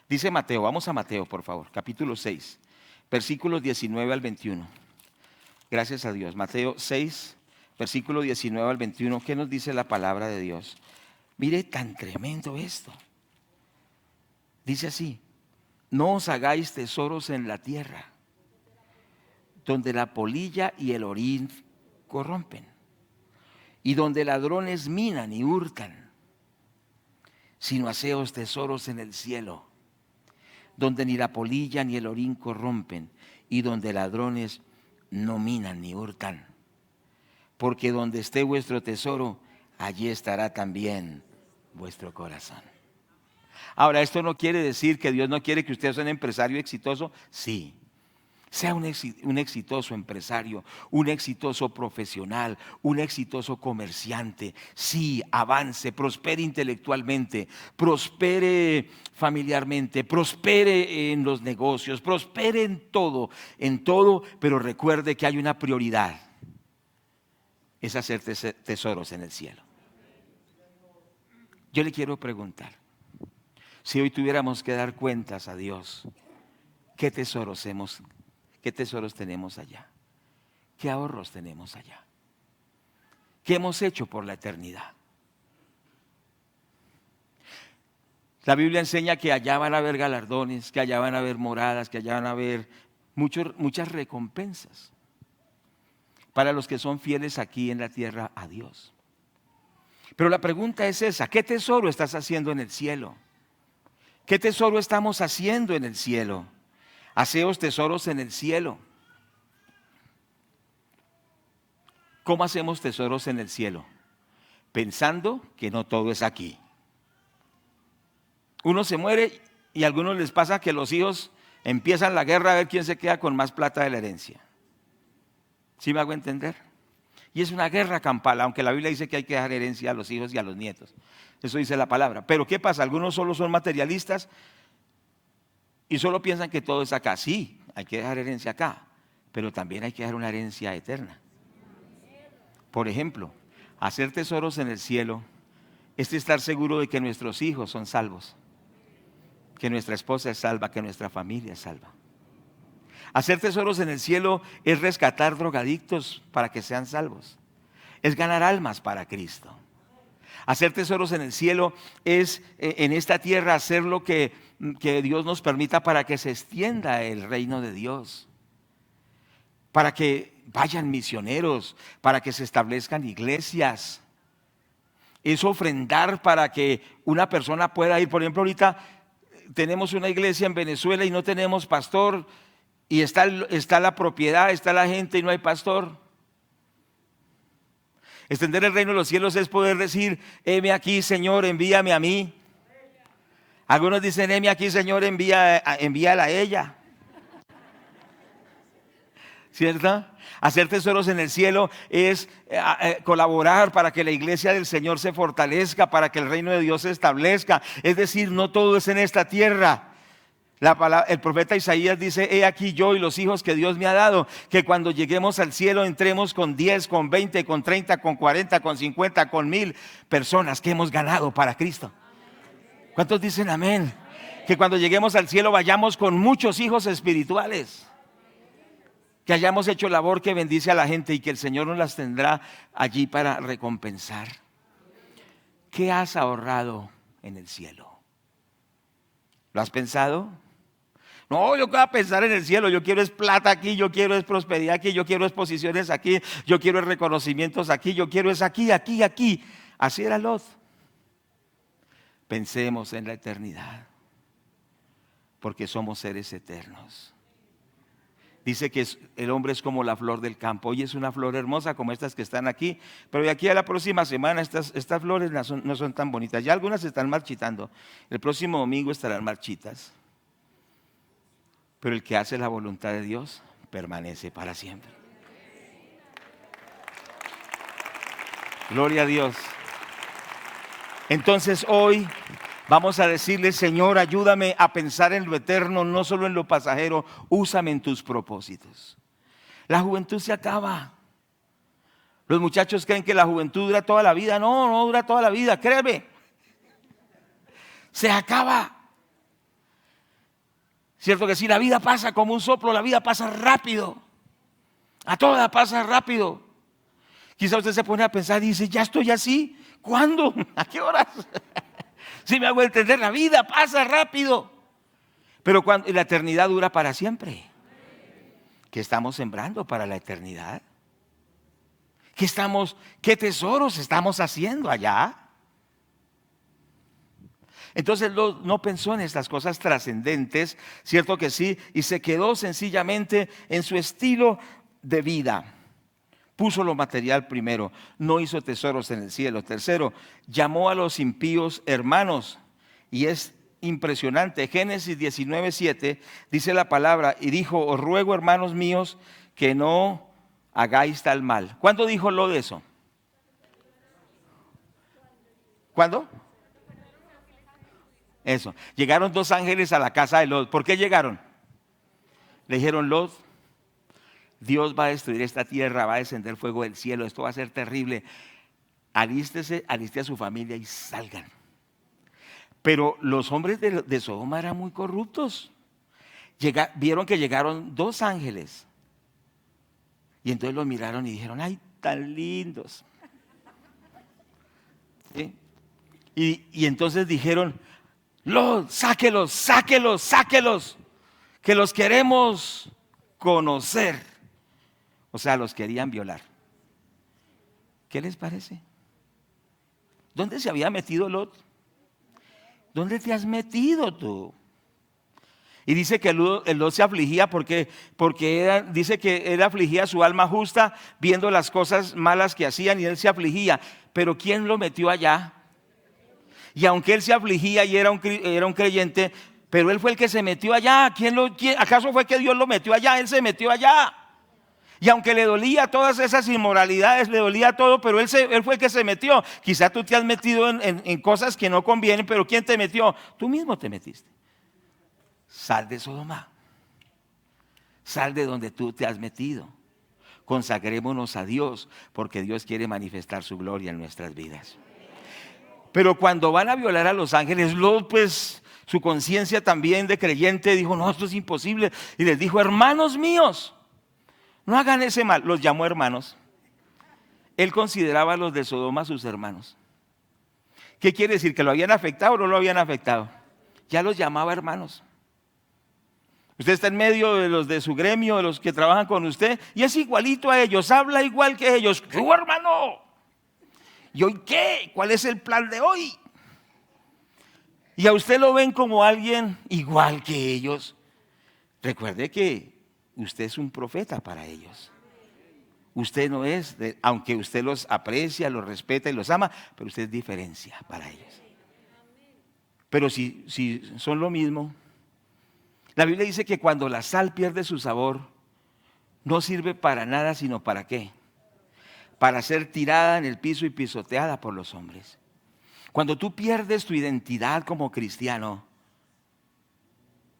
Dice Mateo, vamos a Mateo por favor, capítulo 6, versículos 19 al 21. Gracias a Dios. Mateo 6, versículo 19 al 21. ¿Qué nos dice la palabra de Dios? Mire tan tremendo esto. Dice así, no os hagáis tesoros en la tierra, donde la polilla y el orín corrompen, y donde ladrones minan y hurtan, sino haceos tesoros en el cielo, donde ni la polilla ni el orín corrompen, y donde ladrones no minan ni hurtan. Porque donde esté vuestro tesoro, allí estará también vuestro corazón. Ahora, esto no quiere decir que Dios no quiere que usted sea un empresario exitoso. Sí, sea un exitoso empresario, un exitoso profesional, un exitoso comerciante. Sí, avance, prospere intelectualmente, prospere familiarmente, prospere en los negocios, prospere en todo, pero recuerde que hay una prioridad. Es hacer tesoros en el cielo. Yo le quiero preguntar, si hoy tuviéramos que dar cuentas a Dios, ¿qué tesoros tenemos allá? ¿Qué ahorros tenemos allá? ¿Qué hemos hecho por la eternidad? La Biblia enseña que allá van a haber galardones, que allá van a haber moradas, que allá van a haber muchas recompensas para los que son fieles aquí en la tierra a Dios. Pero la pregunta es esa, ¿qué tesoro estás haciendo en el cielo? ¿Qué tesoro estamos haciendo en el cielo? Haceos tesoros en el cielo. ¿Cómo hacemos tesoros en el cielo? Pensando que no todo es aquí. Uno se muere y a algunos les pasa que los hijos empiezan la guerra a ver quién se queda con más plata de la herencia. ¿Sí me hago entender? Y es una guerra campal, aunque la Biblia dice que hay que dejar herencia a los hijos y a los nietos. Eso dice la palabra. Pero ¿qué pasa? Algunos solo son materialistas y solo piensan que todo es acá. Sí, hay que dejar herencia acá, pero también hay que dejar una herencia eterna. Por ejemplo, hacer tesoros en el cielo es estar seguro de que nuestros hijos son salvos, que nuestra esposa es salva, que nuestra familia es salva. Hacer tesoros en el cielo es rescatar drogadictos para que sean salvos. Es ganar almas para Cristo. Hacer tesoros en el cielo es en esta tierra hacer lo que Dios nos permita para que se extienda el reino de Dios. Para que vayan misioneros, para que se establezcan iglesias. Es ofrendar para que una persona pueda ir. Por ejemplo, ahorita tenemos una iglesia en Venezuela y no tenemos pastor, y está la propiedad, está la gente y no hay pastor. Extender el reino de los cielos es poder decir: heme aquí, Señor, envíame a mí. Algunos dicen: heme aquí, Señor, envíala a ella. ¿Cierto? Hacer tesoros en el cielo es colaborar para que la iglesia del Señor se fortalezca, para que el reino de Dios se establezca. Es decir, no todo es en esta tierra. El profeta Isaías dice: he aquí yo y los hijos que Dios me ha dado, que cuando lleguemos al cielo entremos con 10, con 20, con 30, con 40, con 50, con 1000 personas que hemos ganado para Cristo. ¿Cuántos dicen amén? Que cuando lleguemos al cielo vayamos con muchos hijos espirituales, que hayamos hecho labor que bendice a la gente y que el Señor nos las tendrá allí para recompensar. ¿Qué has ahorrado en el cielo? ¿Lo has pensado? No, yo qué voy a pensar en el cielo. Yo quiero es plata aquí, yo quiero es prosperidad aquí, yo quiero es posiciones aquí, yo quiero es reconocimientos aquí, yo quiero es aquí, aquí, aquí. Así era Lot. Pensemos en la eternidad, porque somos seres eternos. Dice que el hombre es como la flor del campo. Hoy es una flor hermosa como estas que están aquí, pero de aquí a la próxima semana estas flores no son tan bonitas. Ya algunas se están marchitando. El próximo domingo estarán marchitas. Pero el que hace la voluntad de Dios permanece para siempre. Gloria a Dios. Entonces hoy vamos a decirle: Señor, ayúdame a pensar en lo eterno, no solo en lo pasajero. Úsame en tus propósitos. La juventud se acaba. Los muchachos creen que la juventud dura toda la vida. No, no dura toda la vida, créeme. Se acaba. Cierto que sí, la vida pasa como un soplo, la vida pasa rápido. A toda pasa rápido. Quizá usted se pone a pensar y dice: ya estoy así. ¿Cuándo? ¿A qué horas? Si me hago entender, la vida pasa rápido. Pero la eternidad dura para siempre. ¿Qué estamos sembrando para la eternidad? ¿Qué tesoros estamos haciendo allá? Entonces no pensó en estas cosas trascendentes, cierto que sí, y se quedó sencillamente en su estilo de vida. Puso lo material primero, no hizo tesoros en el cielo. Tercero, llamó a los impíos hermanos. Y es impresionante, Génesis 19:7 dice la palabra: y dijo: os ruego, hermanos míos, que no hagáis tal mal. ¿Cuándo dijo lo de eso? ¿Cuándo? Eso, llegaron 2 ángeles a la casa de Lot. ¿Por qué llegaron? Le dijeron: Lot, Dios va a destruir esta tierra, va a descender fuego del cielo, esto va a ser terrible. Aliste a su familia y salgan. Pero los hombres de Sodoma eran muy corruptos. Vieron que llegaron 2 ángeles. Y entonces los miraron y dijeron: ay, tan lindos. ¿Sí? Y entonces dijeron: Lot, sáquelos, sáquelos, sáquelos, que los queremos conocer. O sea, los querían violar. ¿Qué les parece? ¿Dónde se había metido Lot? ¿Dónde te has metido tú? Y dice que el Lot se afligía porque dice que él afligía su alma justa viendo las cosas malas que hacían, y él se afligía. Pero ¿quién lo metió allá? Y aunque él se afligía y era un creyente, pero él fue el que se metió allá. ¿Acaso fue que Dios lo metió allá? Él se metió allá. Y aunque le dolía todas esas inmoralidades, le dolía todo, pero él fue el que se metió. Quizá tú te has metido en cosas que no convienen, pero ¿quién te metió? Tú mismo te metiste. Sal de Sodoma. Sal de donde tú te has metido. Consagrémonos a Dios, porque Dios quiere manifestar su gloria en nuestras vidas. Pero cuando van a violar a los ángeles, Lot, pues su conciencia también de creyente dijo: no, esto es imposible. Y les dijo: hermanos míos, no hagan ese mal. Los llamó hermanos. Él consideraba a los de Sodoma sus hermanos. ¿Qué quiere decir? ¿Que lo habían afectado o no lo habían afectado? Ya los llamaba hermanos. Usted está en medio de los de su gremio, de los que trabajan con usted, y es igualito a ellos, habla igual que ellos. ¿Qué, hermano? ¿Y hoy qué? ¿Cuál es el plan de hoy? Y a usted lo ven como alguien igual que ellos. Recuerde que usted es un profeta para ellos. Usted no es, aunque usted los aprecia, los respeta y los ama, pero usted es diferencia para ellos. Pero si son lo mismo, la Biblia dice que cuando la sal pierde su sabor, no sirve para nada, sino ¿para qué? Para ser tirada en el piso y pisoteada por los hombres. Cuando tú pierdes tu identidad como cristiano,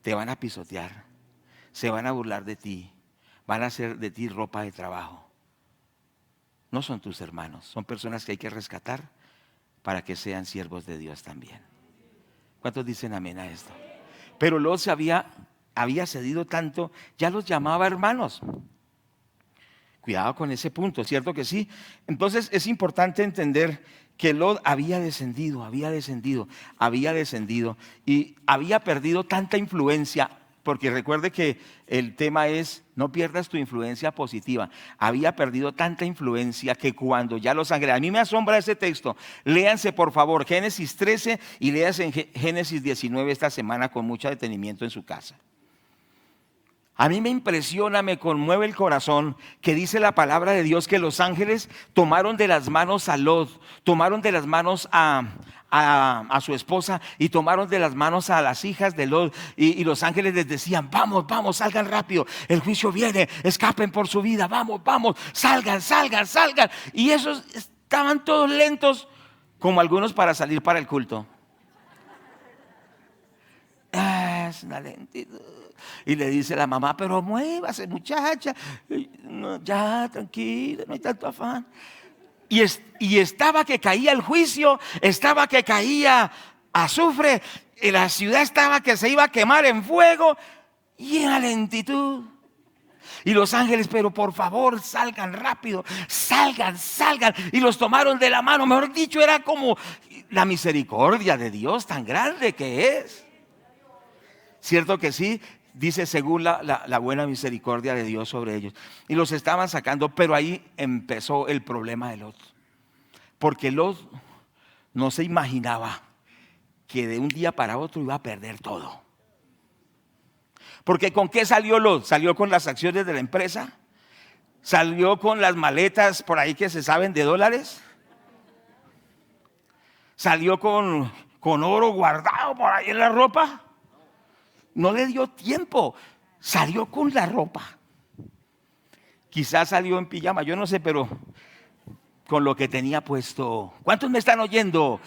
te van a pisotear, se van a burlar de ti, van a hacer de ti ropa de trabajo. No son tus hermanos, son personas que hay que rescatar para que sean siervos de Dios también. ¿Cuántos dicen amén a esto? Pero Lot se había cedido tanto, ya los llamaba hermanos. Cuidado con ese punto, ¿cierto que sí? Entonces es importante entender que Lot había descendido y había perdido tanta influencia. Porque recuerde que el tema es, no pierdas tu influencia positiva. Había perdido tanta influencia que cuando ya los ángeles, a mí me asombra ese texto. Léanse por favor Génesis 13 y léanse en Génesis 19 esta semana con mucho detenimiento en su casa. A mí me impresiona, me conmueve el corazón que dice la palabra de Dios que los ángeles tomaron de las manos a Lot, tomaron de las manos a su esposa y tomaron de las manos a las hijas de Lot y los ángeles les decían: vamos, vamos, salgan rápido, el juicio viene, escapen por su vida, vamos, vamos, salgan. Y esos estaban todos lentos, como algunos para salir para el culto. Es una lentitud. Y le dice la mamá: pero muévase, muchacha, no, ya, tranquila, no hay tanto afán. Y estaba que caía el juicio, estaba que caía azufre, y la ciudad estaba que se iba a quemar en fuego y en la lentitud. Y los ángeles: pero por favor, salgan rápido, salgan. Y los tomaron de la mano. Mejor dicho, era como la misericordia de Dios tan grande que es. ¿Cierto que sí? Dice según la buena misericordia de Dios sobre ellos. Y los estaban sacando, pero ahí empezó el problema de Lot. Porque Lot no se imaginaba que de un día para otro iba a perder todo. Porque ¿con qué salió Lot? ¿Salió con las acciones de la empresa? ¿Salió con las maletas por ahí que se saben de dólares? ¿Salió con oro guardado por ahí en la ropa? No le dio tiempo, salió con la ropa. Quizás salió en pijama, yo no sé, pero con lo que tenía puesto. ¿Cuántos me están oyendo?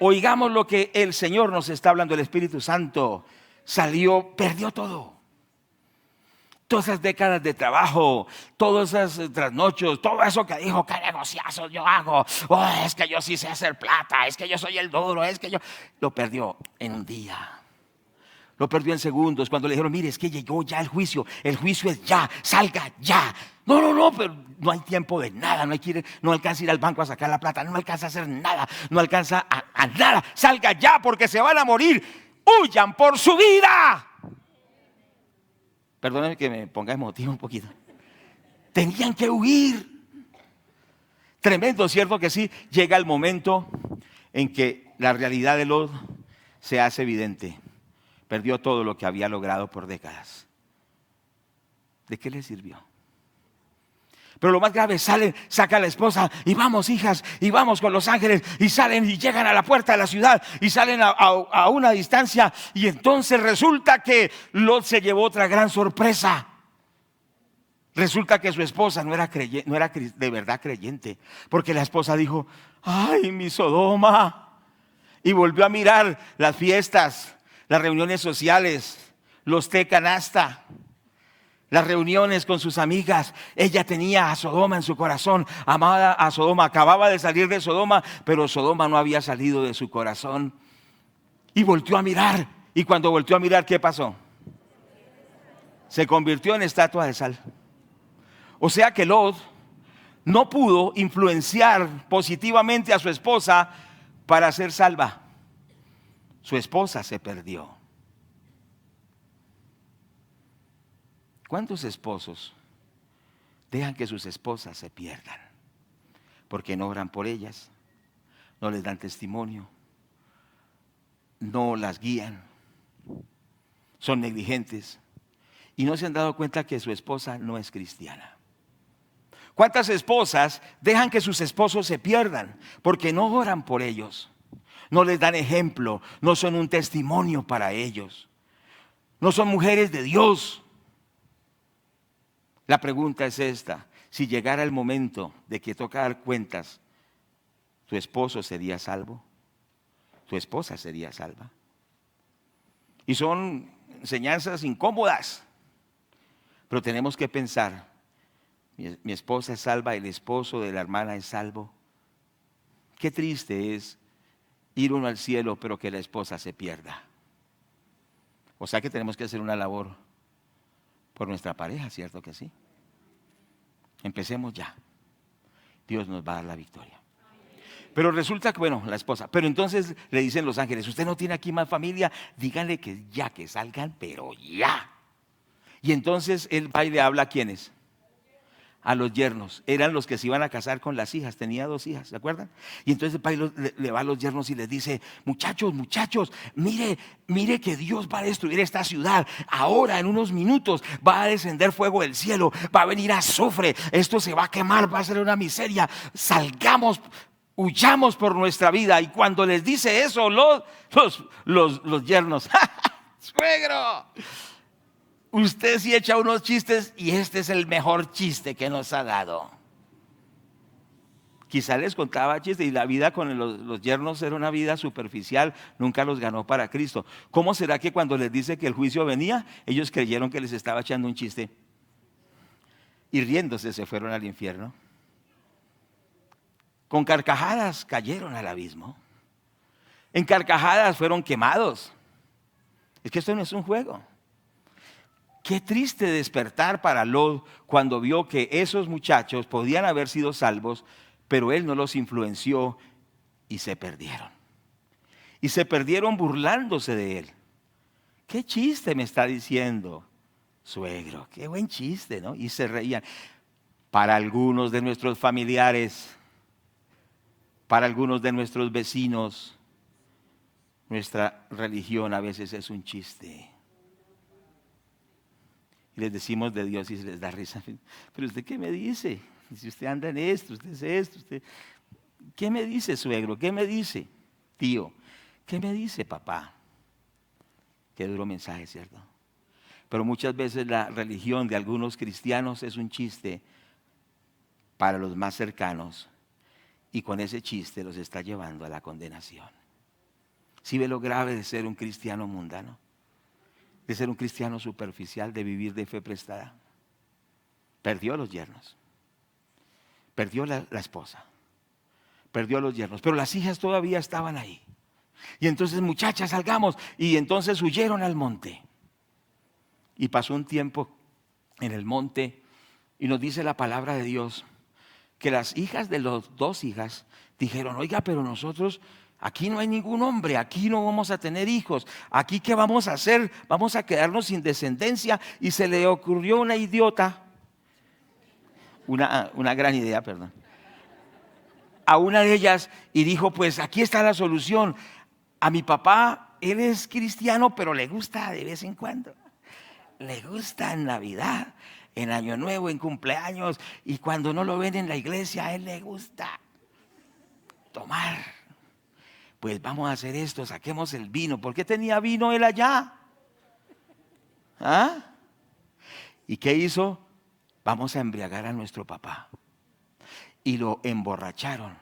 Oigamos lo que el Señor nos está hablando, el Espíritu Santo. Salió, perdió todo. Todas esas décadas de trabajo, todas esas trasnochos, todo eso que dijo: qué negociazos yo hago, es que yo sí sé hacer plata, es que yo soy el duro, es que yo... Lo perdió en un día. Lo perdió en segundos cuando le dijeron: mire, es que llegó ya el juicio es ya, salga ya. No, pero no hay tiempo de nada, no alcanza a ir al banco a sacar la plata, no alcanza a hacer nada, no alcanza a nada. Salga ya porque se van a morir, huyan por su vida. Perdónenme que me ponga emotivo un poquito. Tenían que huir. Tremendo, ¿cierto que sí? Llega el momento en que la realidad de Lot se hace evidente. Perdió todo lo que había logrado por décadas. ¿De qué le sirvió? Pero lo más grave, saca a la esposa y vamos, hijas, y vamos con los ángeles, y salen y llegan a la puerta de la ciudad y salen a una distancia, y entonces resulta que Lot se llevó otra gran sorpresa. Resulta que su esposa no era de verdad creyente, porque la esposa dijo: ay, mi Sodoma, y volvió a mirar las fiestas, las reuniones sociales, los té canasta, las reuniones con sus amigas. Ella tenía a Sodoma en su corazón, amaba a Sodoma, acababa de salir de Sodoma, pero Sodoma no había salido de su corazón. Y volteó a mirar, y cuando volteó a mirar, ¿qué pasó? Se convirtió en estatua de sal. O sea que Lot no pudo influenciar positivamente a su esposa para ser salva. Su esposa se perdió. ¿Cuántos esposos dejan que sus esposas se pierdan? Porque no oran por ellas, no les dan testimonio, no las guían, son negligentes y no se han dado cuenta que su esposa no es cristiana. ¿Cuántas esposas dejan que sus esposos se pierdan porque no oran por ellos? No les dan ejemplo, no son un testimonio para ellos, no son mujeres de Dios. La pregunta es esta: si llegara el momento de que toca dar cuentas, ¿tu esposo sería salvo? ¿Tu esposa sería salva? Y son enseñanzas incómodas, pero tenemos que pensar: mi esposa es salva, el esposo de la hermana es salvo. Qué triste es ir uno al cielo, pero que la esposa se pierda. O sea que tenemos que hacer una labor por nuestra pareja, ¿cierto que sí? Empecemos ya. Dios nos va a dar la victoria. Pero resulta que, bueno, la esposa, pero entonces le dicen los ángeles: usted no tiene aquí más familia, díganle que ya, que salgan, pero ya. Y entonces él va y le habla ¿a quiénes? A los yernos. Eran los que se iban a casar con las hijas, tenía 2 hijas, ¿se acuerdan? Y entonces el padre le va a los yernos y les dice: muchachos, mire que Dios va a destruir esta ciudad. Ahora, en unos minutos, va a descender fuego del cielo, va a venir azufre, esto se va a quemar, va a ser una miseria. Salgamos, huyamos por nuestra vida. Y cuando les dice eso, los yernos: suegro, usted sí echa unos chistes y este es el mejor chiste que nos ha dado. Quizá les contaba chistes y la vida con los yernos era una vida superficial, nunca los ganó para Cristo. ¿Cómo será que cuando les dice que el juicio venía, ellos creyeron que les estaba echando un chiste? Y riéndose se fueron al infierno. Con carcajadas cayeron al abismo. En carcajadas fueron quemados. Es que esto no es un juego. Qué triste despertar para Lot cuando vio que esos muchachos podían haber sido salvos, pero él no los influenció y se perdieron. Y se perdieron burlándose de él. ¿Qué chiste me está diciendo, suegro? Qué buen chiste, ¿no? Y se reían. Para algunos de nuestros familiares, para algunos de nuestros vecinos, nuestra religión a veces es un chiste. Y les decimos de Dios y se les da risa. Pero usted, ¿qué me dice? Si usted anda en esto, usted es esto, usted... ¿Qué me dice, suegro? ¿Qué me dice, tío? ¿Qué me dice, papá? Qué duro mensaje, ¿cierto? Pero muchas veces la religión de algunos cristianos es un chiste para los más cercanos, y con ese chiste los está llevando a la condenación. ¿Sí ve lo grave de ser un cristiano mundano? De ser un cristiano superficial, de vivir de fe prestada. Perdió a los yernos, perdió la esposa, perdió a los yernos, pero las hijas todavía estaban ahí. Y entonces, muchachas, salgamos. Y entonces huyeron al monte. Y pasó un tiempo en el monte y nos dice la palabra de Dios que las hijas de las 2 hijas dijeron: oiga, pero nosotros... aquí no hay ningún hombre, aquí no vamos a tener hijos, aquí ¿qué vamos a hacer? Vamos a quedarnos sin descendencia. Y se le ocurrió una idiota, una gran idea, perdón, a una de ellas, y dijo: pues aquí está la solución. A mi papá, él es cristiano, pero le gusta de vez en cuando, le gusta en Navidad, en Año Nuevo, en cumpleaños, y cuando no lo ven en la iglesia, a él le gusta tomar. Pues vamos a hacer esto, saquemos el vino. ¿Por qué tenía vino él allá? ¿Ah? ¿Y qué hizo? Vamos a embriagar a nuestro papá. Y lo emborracharon.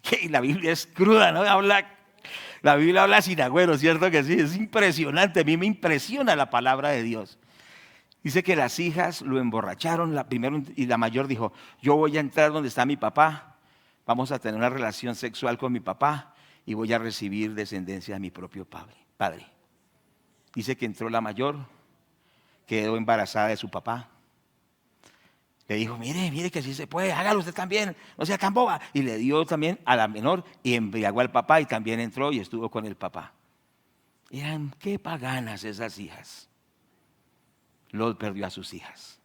¿Qué? La Biblia es cruda, ¿no? La Biblia habla sin agüero, ¿cierto que sí? Es impresionante, a mí me impresiona la palabra de Dios. Dice que las hijas lo emborracharon, la primera, y la mayor dijo: yo voy a entrar donde está mi papá, vamos a tener una relación sexual con mi papá y voy a recibir descendencia de mi propio padre. Dice que entró la mayor, quedó embarazada de su papá. Le dijo: mire que así se puede, hágalo usted también, no sea tan boba. Y le dio también a la menor y embriagó al papá y también entró y estuvo con el papá. Eran qué paganas esas hijas. Lot perdió a sus hijas.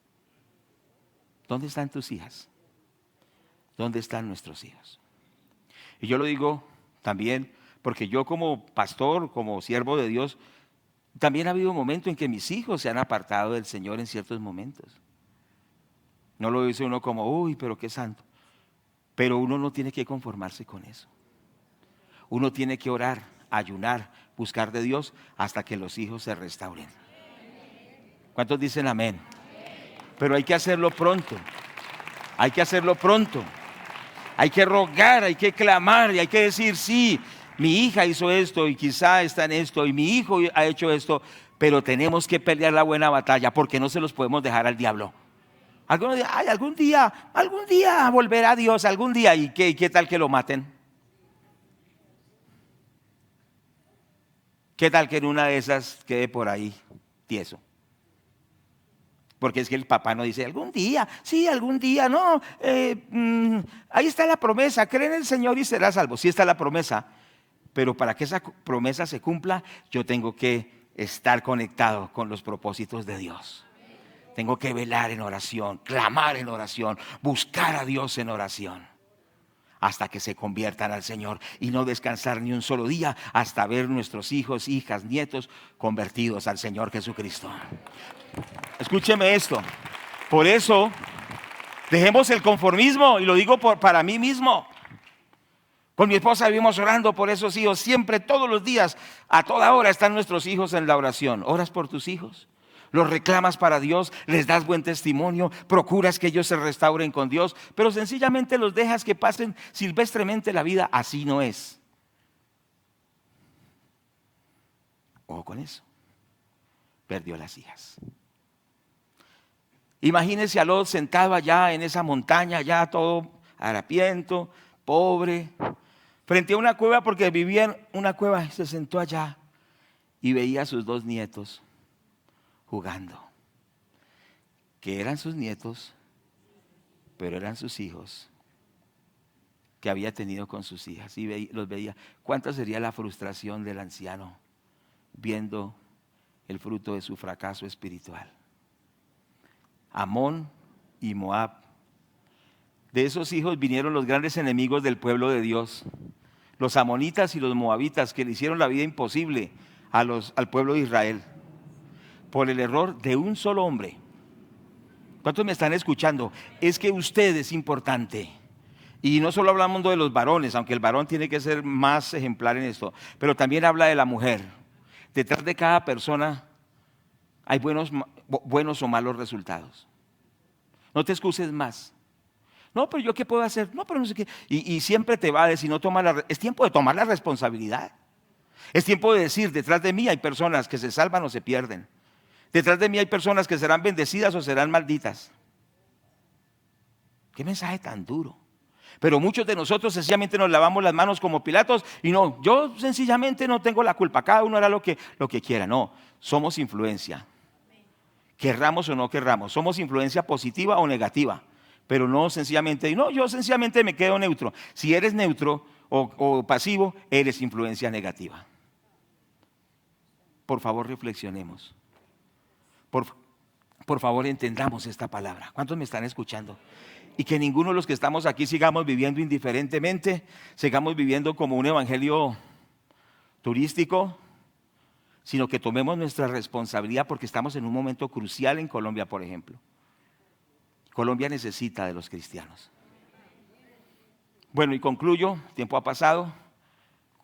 ¿Dónde están tus hijas? ¿Dónde están nuestros hijos? Y yo lo digo también porque yo como pastor, como siervo de Dios, también ha habido momentos en que mis hijos se han apartado del Señor en ciertos momentos. No lo dice uno como, uy, pero qué santo. Pero uno no tiene que conformarse con eso. Uno tiene que orar, ayunar, buscar de Dios hasta que los hijos se restauren. ¿Cuántos dicen amén? Pero hay que hacerlo pronto. Hay que hacerlo pronto. Hay que rogar, hay que clamar y hay que decir, sí, mi hija hizo esto y quizá está en esto y mi hijo ha hecho esto, pero tenemos que pelear la buena batalla porque no se los podemos dejar al diablo. Algunos dicen, ay, algún día volverá Dios, algún día. ¿Y qué tal que lo maten? ¿Qué tal que en una de esas quede por ahí tieso? Porque es que el papá no dice, algún día, sí, algún día, no, ahí está la promesa, cree en el Señor y serás salvo. Sí está la promesa, pero para que esa promesa se cumpla, yo tengo que estar conectado con los propósitos de Dios. Tengo que velar en oración, clamar en oración, buscar a Dios en oración, hasta que se conviertan al Señor y no descansar ni un solo día hasta ver nuestros hijos, hijas, nietos convertidos al Señor Jesucristo. Escúcheme esto. Por eso, dejemos el conformismo y lo digo para mí mismo. Con mi esposa vivimos orando por esos hijos. Siempre, todos los días, a toda hora están nuestros hijos en la oración. ¿Oras por tus hijos? ¿Los reclamas para Dios? ¿Les das buen testimonio? ¿Procuras que ellos se restauren con Dios? Pero sencillamente los dejas que pasen silvestremente la vida. Así no es. Ojo con eso. Perdió las hijas. Imagínese a Lot sentado allá en esa montaña, ya todo harapiento, pobre, frente a una cueva, porque vivía en una cueva, y se sentó allá y veía a sus dos nietos jugando, que eran sus nietos, pero eran sus hijos que había tenido con sus hijas, y los veía. ¿Cuánta sería la frustración del anciano viendo el fruto de su fracaso espiritual? Amón y Moab. De esos hijos vinieron los grandes enemigos del pueblo de Dios, los amonitas y los moabitas, que le hicieron la vida imposible al pueblo de Israel por el error de un solo hombre. ¿Cuántos me están escuchando? Es que usted es importante. Y no solo hablamos de los varones, aunque el varón tiene que ser más ejemplar en esto, pero también habla de la mujer. Detrás de cada persona hay buenos o malos resultados. No te excuses más. No, pero yo qué puedo hacer. No, pero no sé qué. Y siempre te va a decir, no toma es tiempo de tomar la responsabilidad. Es tiempo de decir, detrás de mí hay personas que se salvan o se pierden. Detrás de mí hay personas que serán bendecidas o serán malditas. Qué mensaje tan duro. Pero muchos de nosotros sencillamente nos lavamos las manos como Pilatos y no, yo sencillamente no tengo la culpa. Cada uno hará lo que quiera. No, somos influencia. Querramos o no querramos, somos influencia positiva o negativa, pero no sencillamente, no, yo sencillamente me quedo neutro. Si eres neutro o pasivo, eres influencia negativa. Por favor, reflexionemos. Por favor, entendamos esta palabra. ¿Cuántos me están escuchando? Y que ninguno de los que estamos aquí sigamos viviendo indiferentemente, sigamos viviendo como un evangelio turístico, sino que tomemos nuestra responsabilidad, porque estamos en un momento crucial en Colombia, por ejemplo. Colombia necesita de los cristianos. Bueno, y concluyo, tiempo ha pasado,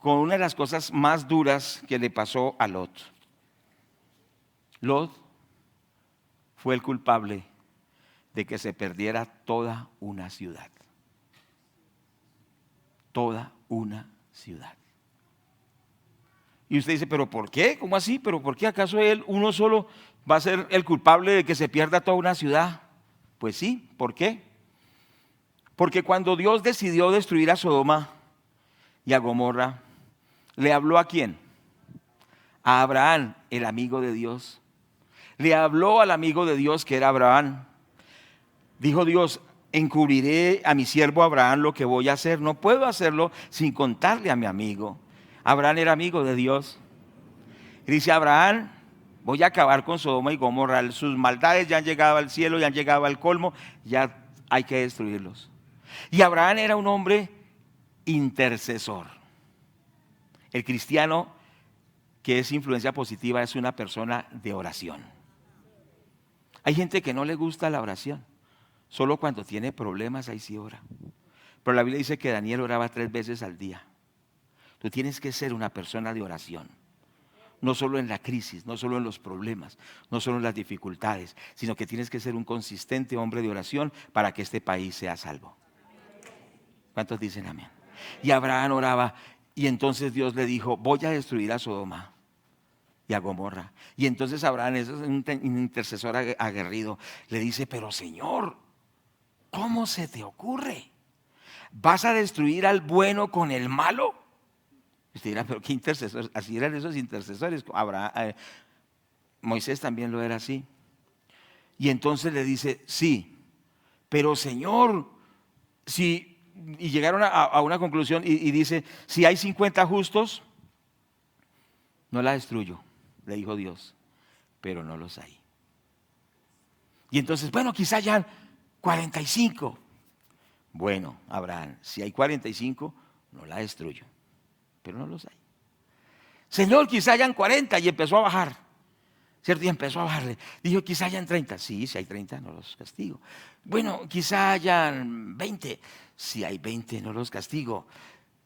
con una de las cosas más duras que le pasó a Lot. Lot fue el culpable de que se perdiera toda una ciudad. Toda una ciudad. Y usted dice, ¿pero por qué? ¿Cómo así? ¿Pero por qué? ¿Acaso uno solo va a ser el culpable de que se pierda toda una ciudad? Pues sí, ¿por qué? Porque cuando Dios decidió destruir a Sodoma y a Gomorra, ¿le habló a quién? A Abraham, el amigo de Dios. Le habló al amigo de Dios, que era Abraham. Dijo Dios, encubriré a mi siervo Abraham lo que voy a hacer. No puedo hacerlo sin contarle a mi amigo. Abraham era amigo de Dios. Y dice, Abraham, Voy a acabar con Sodoma y Gomorra. Sus maldades ya han llegado al cielo, ya han llegado al colmo, ya hay que destruirlos. Y Abraham era un hombre intercesor. El cristiano que es influencia positiva es una persona de oración. Hay gente que no le gusta la oración, solo cuando tiene problemas ahí sí ora. Pero la Biblia dice que Daniel oraba 3 veces al día. Tú tienes que ser una persona de oración, no solo en la crisis, no solo en los problemas, no solo en las dificultades, sino que tienes que ser un consistente hombre de oración para que este país sea salvo. ¿Cuántos dicen amén? Y Abraham oraba y entonces Dios le dijo, voy a destruir a Sodoma y a Gomorra. Y entonces Abraham, es un intercesor aguerrido, le dice, pero Señor, ¿cómo se te ocurre? ¿Vas a destruir al bueno con el malo? Usted dirá, pero qué intercesores, así eran esos intercesores. Moisés también lo era así. Y entonces le dice, sí, pero Señor, si... Y llegaron a una conclusión y dice, si hay 50 justos, no la destruyo, le dijo Dios, pero no los hay. Y entonces, bueno, quizá hayan 45. Bueno, Abraham, si hay 45, no la destruyo, pero no los hay. Señor, quizá hayan 40 y empezó a bajar. ¿Cierto? Y empezó a bajarle. Dijo, quizá hayan 30. Sí, si hay 30, no los castigo. Bueno, quizá hayan 20. Si hay 20, no los castigo.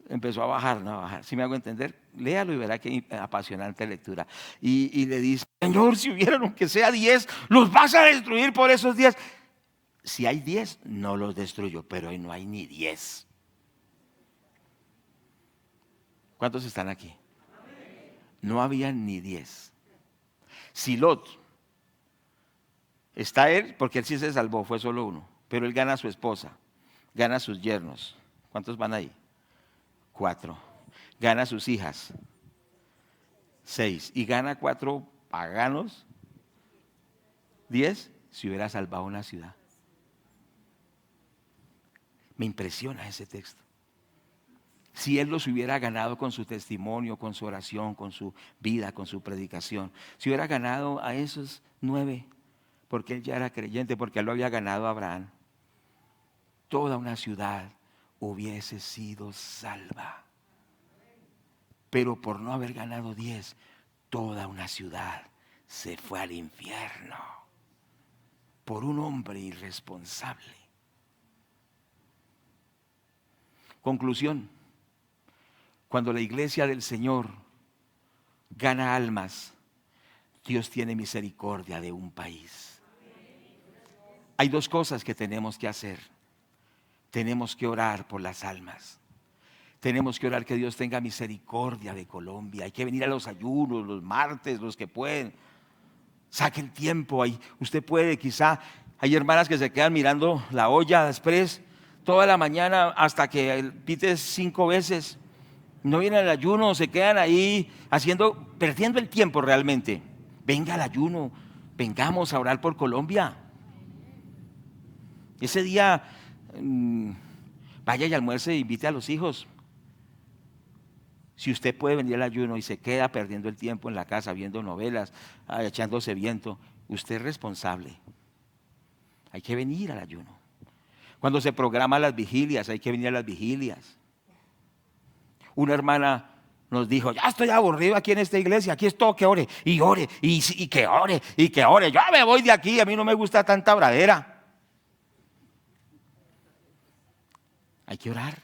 Empezó a bajar, no a bajar. ¿Sí me hago entender? Léalo y verá qué apasionante lectura. Y le dice, Señor, si hubieran aunque sea 10, ¿los vas a destruir por esos 10? Si hay 10, no los destruyo, pero hoy no hay ni 10. ¿Cuántos están aquí? No había ni 10. Si Lot, está él, porque él sí se salvó, fue solo uno, pero él gana a su esposa, gana a sus yernos. ¿Cuántos van ahí? 4. Gana a sus hijas, 6. Y gana 4 paganos, 10, si hubiera salvado una ciudad. Me impresiona ese texto. Si él los hubiera ganado con su testimonio, con su oración, con su vida, con su predicación, si hubiera ganado a esos 9, porque él ya era creyente, porque él lo había ganado a Abraham, toda una ciudad hubiese sido salva. Pero por no haber ganado 10, toda una ciudad se fue al infierno por un hombre irresponsable. Conclusión. Cuando la iglesia del Señor gana almas, Dios tiene misericordia de un país. Hay 2 cosas que tenemos que hacer. Tenemos que orar por las almas. Tenemos que orar que Dios tenga misericordia de Colombia. Hay que venir a los ayunos, los martes, los que pueden. Saque el tiempo ahí. Usted puede, quizá, hay hermanas que se quedan mirando la olla después toda la mañana hasta que pites 5 veces. No vienen al ayuno, se quedan ahí perdiendo el tiempo realmente. Venga al ayuno, vengamos a orar por Colombia. Ese día vaya y almuerce e invite a los hijos. Si usted puede venir al ayuno y se queda perdiendo el tiempo en la casa viendo novelas, echándose viento, usted es responsable. Hay que venir al ayuno. Cuando se programan las vigilias, hay que venir a las vigilias. Una hermana nos dijo, ya estoy aburrido aquí en esta iglesia, aquí es todo que ore, y ore, y que ore, y que ore. Yo me voy de aquí, a mí no me gusta tanta oradera. Hay que orar.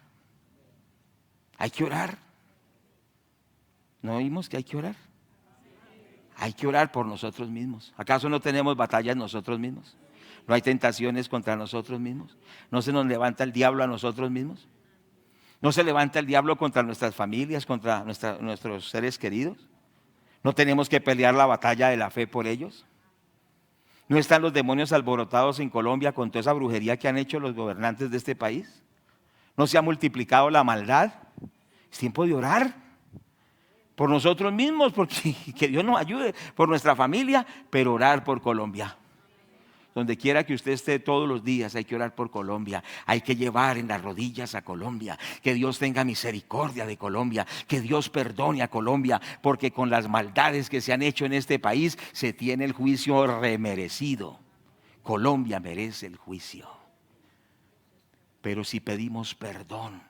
Hay que orar. ¿No oímos que hay que orar? Hay que orar por nosotros mismos. ¿Acaso no tenemos batallas nosotros mismos? ¿No hay tentaciones contra nosotros mismos? ¿No se nos levanta el diablo a nosotros mismos? ¿No se levanta el diablo contra nuestras familias, contra nuestros seres queridos? ¿No tenemos que pelear la batalla de la fe por ellos? ¿No están los demonios alborotados en Colombia con toda esa brujería que han hecho los gobernantes de este país? ¿No se ha multiplicado la maldad? Es tiempo de orar por nosotros mismos, porque que Dios nos ayude, por nuestra familia, pero orar por Colombia. Donde quiera que usted esté todos los días, hay que orar por Colombia. Hay que llevar en las rodillas a Colombia. Que Dios tenga misericordia de Colombia. Que Dios perdone a Colombia. Porque con las maldades que se han hecho en este país, se tiene el juicio remerecido. Colombia merece el juicio. Pero si pedimos perdón,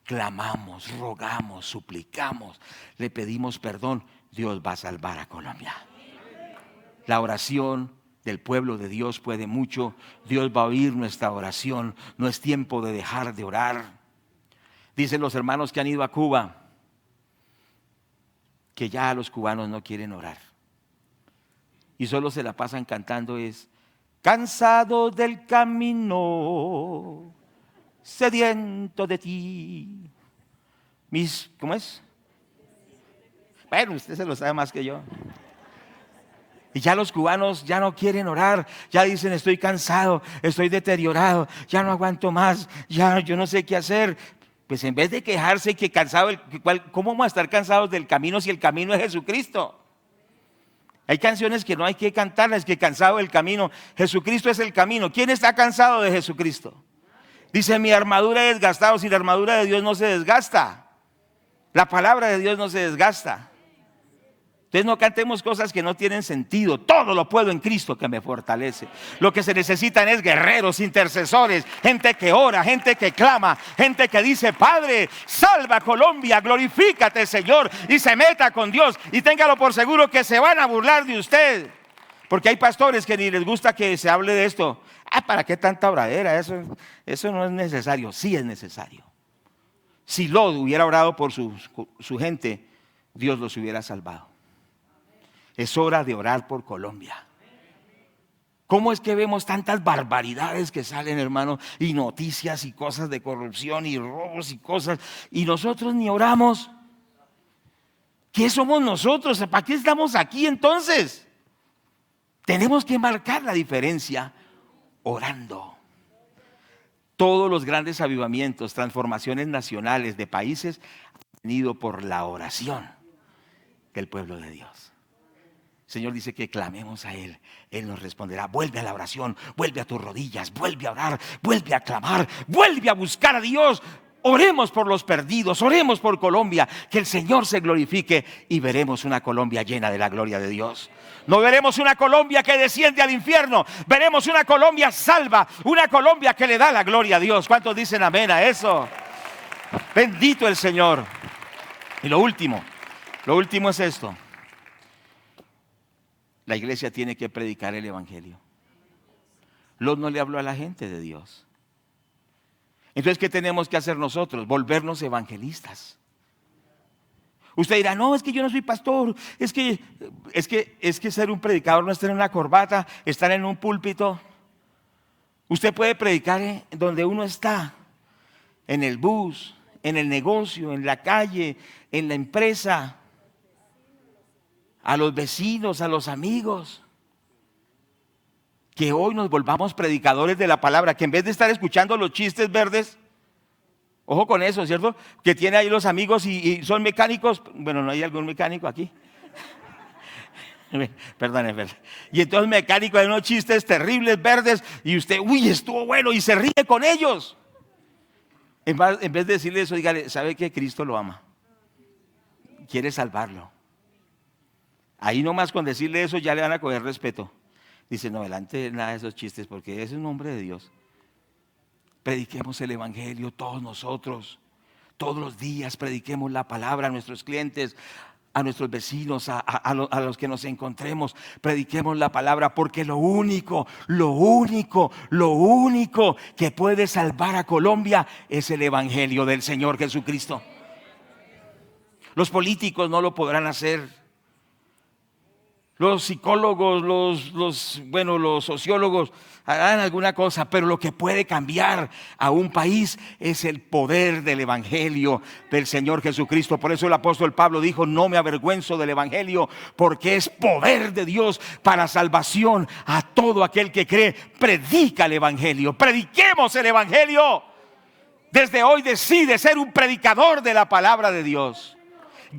clamamos, rogamos, suplicamos, le pedimos perdón, Dios va a salvar a Colombia. La oración del pueblo de Dios puede mucho. Dios va a oír nuestra oración. No es tiempo de dejar de orar. Dicen los hermanos que han ido a Cuba que ya los cubanos no quieren orar y solo se la pasan cantando es: cansado del camino, sediento de ti. ¿Cómo es? Bueno, usted se lo sabe más que yo. Y ya los cubanos ya no quieren orar, ya dicen: estoy cansado, estoy deteriorado, ya no aguanto más, ya yo no sé qué hacer. Pues en vez de quejarse que cansado, ¿cómo vamos a estar cansados del camino si el camino es Jesucristo? Hay canciones que no hay que cantarlas, que cansado del camino. Jesucristo es el camino. ¿Quién está cansado de Jesucristo? Dice: mi armadura es desgastada. Si la armadura de Dios no se desgasta, la palabra de Dios no se desgasta. Entonces no cantemos cosas que no tienen sentido. Todo lo puedo en Cristo que me fortalece. Lo que se necesitan es guerreros, intercesores, gente que ora, gente que clama, gente que dice: Padre, salva a Colombia, glorifícate, Señor, y se meta con Dios. Y téngalo por seguro que se van a burlar de usted, porque hay pastores que ni les gusta que se hable de esto. ¿Para qué tanta oradera? Eso no es necesario. Sí es necesario. Si Lot hubiera orado por su gente, Dios los hubiera salvado. Es hora de orar por Colombia. ¿Cómo es que vemos tantas barbaridades que salen, hermano? Y noticias y cosas de corrupción y robos y cosas, y nosotros ni oramos. ¿Qué somos nosotros? ¿Para qué estamos aquí entonces? Tenemos que marcar la diferencia orando. Todos los grandes avivamientos, transformaciones nacionales de países han venido por la oración del pueblo de Dios. El Señor dice que clamemos a Él, Él nos responderá. Vuelve a la oración, vuelve a tus rodillas, vuelve a orar, vuelve a clamar, vuelve a buscar a Dios. Oremos por los perdidos, oremos por Colombia, que el Señor se glorifique y veremos una Colombia llena de la gloria de Dios. No veremos una Colombia que desciende al infierno, veremos una Colombia salva, una Colombia que le da la gloria a Dios. ¿Cuántos dicen amén a eso? Bendito el Señor. Y lo último es esto. La iglesia tiene que predicar el evangelio. Lot no le habló a la gente de Dios. Entonces, ¿qué tenemos que hacer nosotros? Volvernos evangelistas. Usted dirá: no, es que yo no soy pastor, es que ser un predicador no es tener una corbata, estar en un púlpito. Usted puede predicar donde uno está, en el bus, en el negocio, en la calle, en la empresa, a los vecinos, a los amigos. Que hoy nos volvamos predicadores de la palabra, que en vez de estar escuchando los chistes verdes, ojo con eso, ¿cierto? Que tiene ahí los amigos y son mecánicos. Bueno, ¿no hay algún mecánico aquí? Perdón. Y entonces mecánico, hay unos chistes terribles verdes y usted, uy, estuvo bueno, y se ríe con ellos. En vez de decirle eso, dígale: ¿sabe que Cristo lo ama? Quiere salvarlo. Ahí nomás con decirle eso ya le van a coger respeto. Dice: no, delante nada de esos chistes, porque es un hombre de Dios. Prediquemos el evangelio todos nosotros, todos los días prediquemos la palabra a nuestros clientes, a nuestros vecinos, a los que nos encontremos. Prediquemos la palabra, porque lo único que puede salvar a Colombia es el evangelio del Señor Jesucristo. Los políticos no lo podrán hacer. Los psicólogos, los sociólogos harán alguna cosa, pero lo que puede cambiar a un país es el poder del evangelio del Señor Jesucristo. Por eso el apóstol Pablo dijo: no me avergüenzo del evangelio, porque es poder de Dios para salvación a todo aquel que cree. Predica el evangelio, prediquemos el evangelio. Desde hoy decide ser un predicador de la palabra de Dios.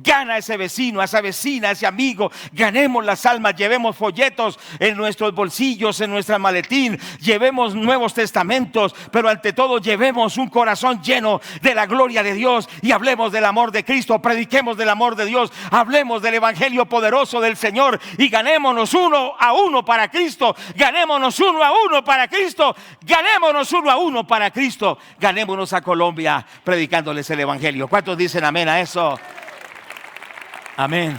Gana a ese vecino, a esa vecina, a ese amigo. Ganemos las almas, llevemos folletos en nuestros bolsillos, en nuestra maletín, llevemos Nuevos Testamentos, pero ante todo llevemos un corazón lleno de la gloria de Dios y hablemos del amor de Cristo, prediquemos del amor de Dios, hablemos del evangelio poderoso del Señor y ganémonos 1-1 para Cristo, ganémonos 1-1 para Cristo, ganémonos 1-1 para Cristo, ganémonos a Colombia predicándoles el evangelio. ¿Cuántos dicen amén a eso? Amén.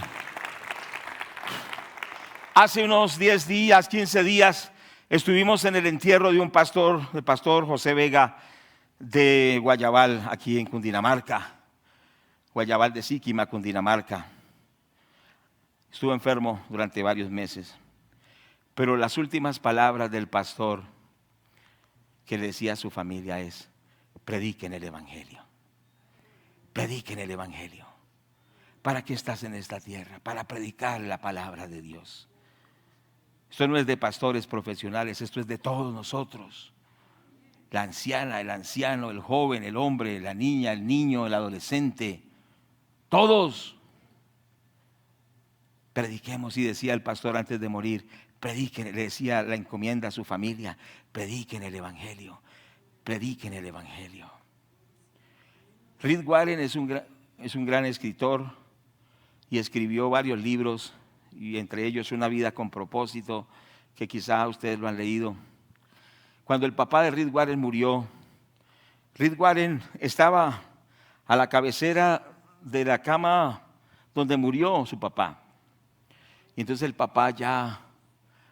Hace unos 10 días, 15 días, estuvimos en el entierro de un pastor, el pastor José Vega de Guayabal, aquí en Cundinamarca. Guayabal de Síquima, Cundinamarca. Estuvo enfermo durante varios meses, pero las últimas palabras del pastor que le decía a su familia es: prediquen el evangelio, prediquen el evangelio. ¿Para qué estás en esta tierra? Para predicar la palabra de Dios. Esto no es de pastores profesionales, esto es de todos nosotros. La anciana, el anciano, el joven, el hombre, la niña, el niño, el adolescente, todos. Prediquemos, y decía el pastor antes de morir, prediquen, le decía la encomienda a su familia, prediquen el evangelio, prediquen el evangelio. Rick Warren es un gran escritor y escribió varios libros, y entre ellos Una vida con propósito, que quizá ustedes lo han leído. Cuando el papá de Rick Warren murió, Rick Warren estaba a la cabecera de la cama donde murió su papá. Y entonces el papá, ya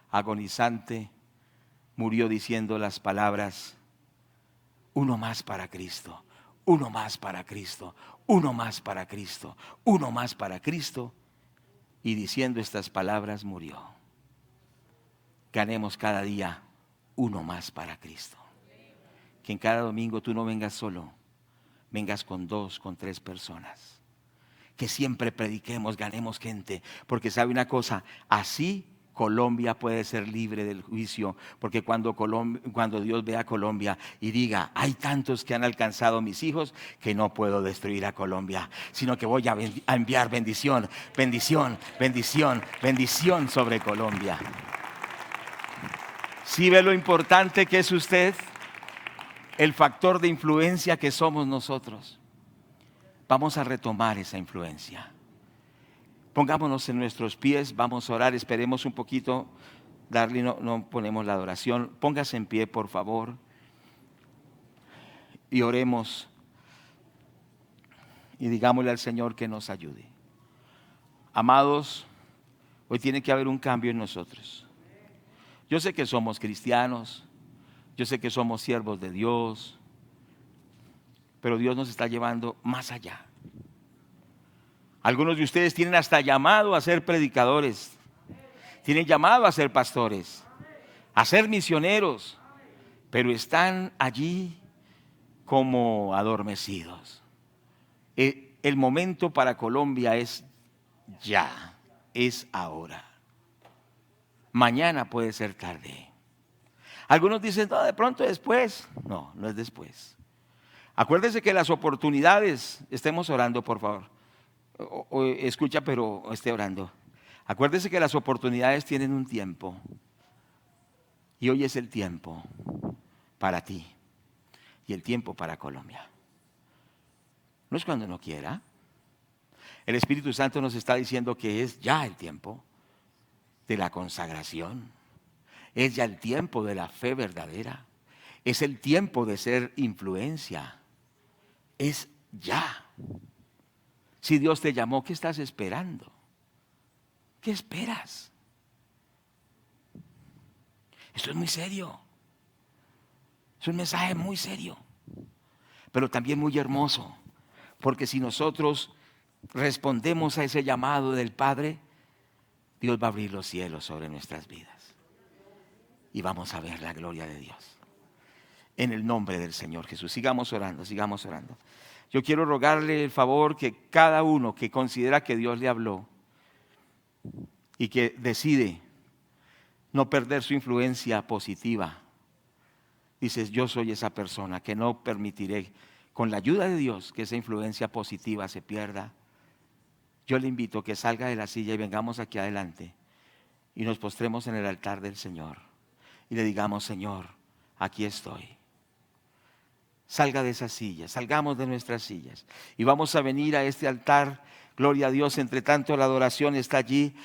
agonizante, murió diciendo las palabras: uno más para Cristo, uno más para Cristo, uno más para Cristo, uno más para Cristo. Y diciendo estas palabras murió. Ganemos cada día uno más para Cristo. Que en cada domingo tú no vengas solo, vengas con 2, con 3 personas. Que siempre prediquemos, ganemos gente. Porque sabe una cosa, así Colombia puede ser libre del juicio, porque cuando Dios vea a Colombia y diga: hay tantos que han alcanzado mis hijos que no puedo destruir a Colombia, sino que voy a enviar bendición, bendición, bendición, bendición sobre Colombia. ¿Sí ve lo importante que es usted? El factor de influencia que somos nosotros. Vamos a retomar esa influencia. Pongámonos en nuestros pies, vamos a orar, esperemos un poquito. Darly, no ponemos la adoración. Póngase en pie, por favor, y oremos y digámosle al Señor que nos ayude. Amados, hoy tiene que haber un cambio en nosotros. Yo sé que somos cristianos, yo sé que somos siervos de Dios, pero Dios nos está llevando más allá. Algunos de ustedes tienen hasta llamado a ser predicadores, tienen llamado a ser pastores, a ser misioneros, pero están allí como adormecidos. El momento para Colombia es ya, es ahora. Mañana puede ser tarde. Algunos dicen: no, de pronto después. No, no es después. Acuérdese que las oportunidades, estemos orando, por favor. O escucha, pero esté orando. Acuérdese que las oportunidades tienen un tiempo, y hoy es el tiempo para ti y el tiempo para Colombia. No es cuando no quiera. El Espíritu Santo nos está diciendo que es ya el tiempo de la consagración, es ya el tiempo de la fe verdadera, es el tiempo de ser influencia, es ya. Si Dios te llamó, ¿qué estás esperando? ¿Qué esperas? Esto es muy serio. Es un mensaje muy serio, pero también muy hermoso, porque si nosotros respondemos a ese llamado del Padre, Dios va a abrir los cielos sobre nuestras vidas y vamos a ver la gloria de Dios. En el nombre del Señor Jesús, sigamos orando, sigamos orando. Yo quiero rogarle el favor que cada uno que considera que Dios le habló y que decide no perder su influencia positiva, dices: yo soy esa persona que no permitiré, con la ayuda de Dios, que esa influencia positiva se pierda. Yo le invito a que salga de la silla y vengamos aquí adelante y nos postremos en el altar del Señor y le digamos: Señor, aquí estoy. Salga de esa silla, salgamos de nuestras sillas y vamos a venir a este altar. Gloria a Dios. Entre tanto la adoración está allí.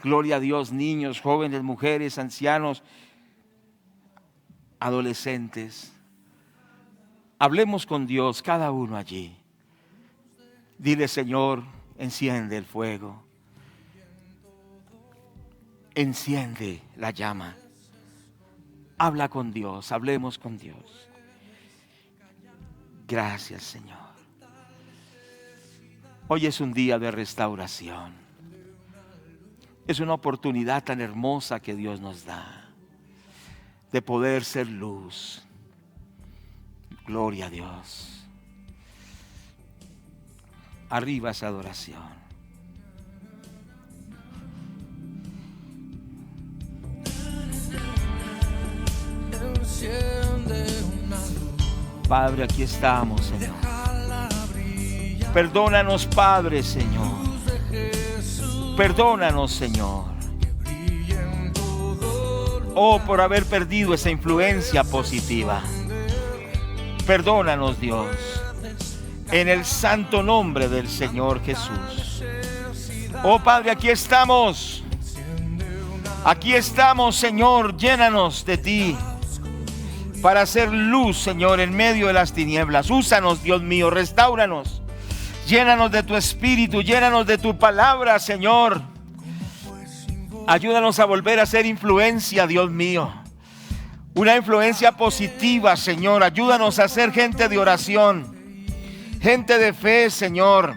Gloria a Dios. Niños, jóvenes, mujeres, ancianos, adolescentes. Hablemos con Dios, cada uno allí. Dile: Señor, enciende el fuego, enciende la llama. Habla con Dios, hablemos con Dios. Gracias, Señor. Hoy es un día de restauración. Es una oportunidad tan hermosa que Dios nos da de poder ser luz. Gloria a Dios. Arriba esa adoración. Padre, aquí estamos, Señor. Perdónanos, Padre, Señor. Perdónanos, Señor. Oh, por haber perdido esa influencia positiva. Perdónanos, Dios. En el santo nombre del Señor Jesús. Oh, Padre, aquí estamos. Aquí estamos, Señor. Llénanos de ti para hacer luz, Señor, en medio de las tinieblas. Úsanos, Dios mío, restáuranos. Llénanos de tu espíritu, llénanos de tu palabra, Señor. Ayúdanos a volver a ser influencia, Dios mío. Una influencia positiva, Señor. Ayúdanos a ser gente de oración, gente de fe, Señor.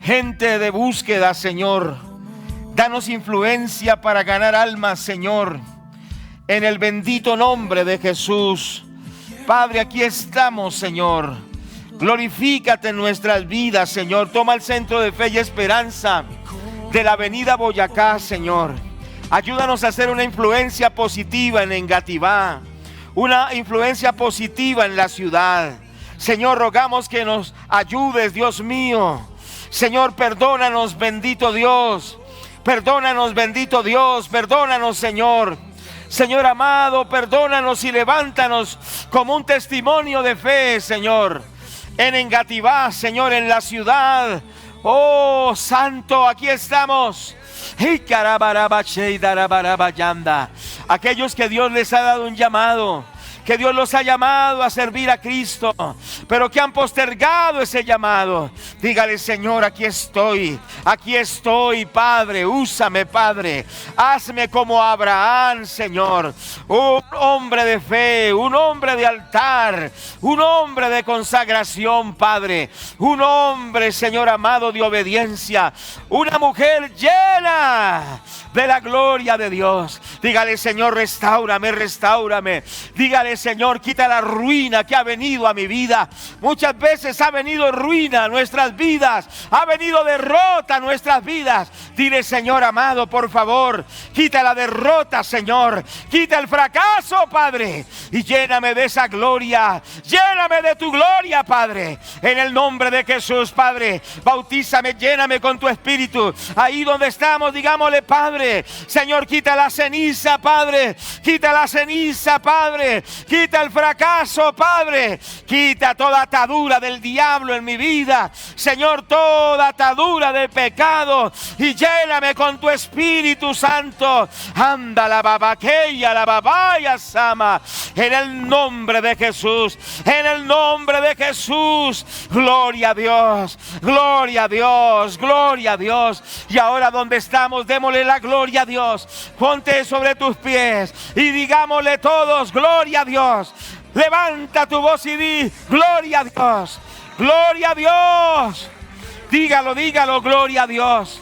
Gente de búsqueda, Señor. Danos influencia para ganar almas, Señor. En el bendito nombre de Jesús. Padre, aquí estamos, Señor. Glorifícate en nuestras vidas, Señor. Toma el centro de fe y esperanza de la avenida Boyacá, Señor. Ayúdanos a hacer una influencia positiva en Engativá, una influencia positiva en la ciudad. Señor, rogamos que nos ayudes, Dios mío. Señor, perdónanos, bendito Dios. Perdónanos, bendito Dios. Perdónanos, Señor. Señor amado, perdónanos y levántanos como un testimonio de fe, Señor. En Engativá, Señor, en la ciudad. Oh, Santo, aquí estamos. Aquellos que Dios les ha dado un llamado, que Dios los ha llamado a servir a Cristo, pero que han postergado ese llamado. Dígale: Señor, aquí estoy, Padre, úsame, Padre. Hazme como Abraham, Señor, un hombre de fe, un hombre de altar, un hombre de consagración, Padre, un hombre, Señor amado, de obediencia, una mujer llena de la gloria de Dios. Dígale: Señor, restáurame, restáurame. Dígale: Señor, quita la ruina que ha venido a mi vida. Muchas veces ha venido ruina a nuestras vidas, ha venido derrota a nuestras vidas. Dile: Señor amado, por favor, quita la derrota, Señor. Quita el fracaso, Padre, y lléname de esa gloria. Lléname de tu gloria, Padre. En el nombre de Jesús, Padre, bautízame, lléname con tu espíritu. Ahí donde estamos, digámosle: Padre, Señor, quita la ceniza, Padre. Quita la ceniza, Padre. Quita el fracaso, Padre. Quita toda atadura del diablo en mi vida, Señor, toda atadura de pecado, y lléname con tu Espíritu Santo. Anda la babaqueya, la babaya sama. En el nombre de Jesús, en el nombre de Jesús. Gloria a Dios, gloria a Dios, gloria a Dios. Y ahora donde estamos, démosle la gloria a Dios. Ponte sobre tus pies y digámosle todos: gloria a Dios. Levanta tu voz y di: gloria a Dios, gloria a Dios. Dígalo, dígalo: gloria a Dios.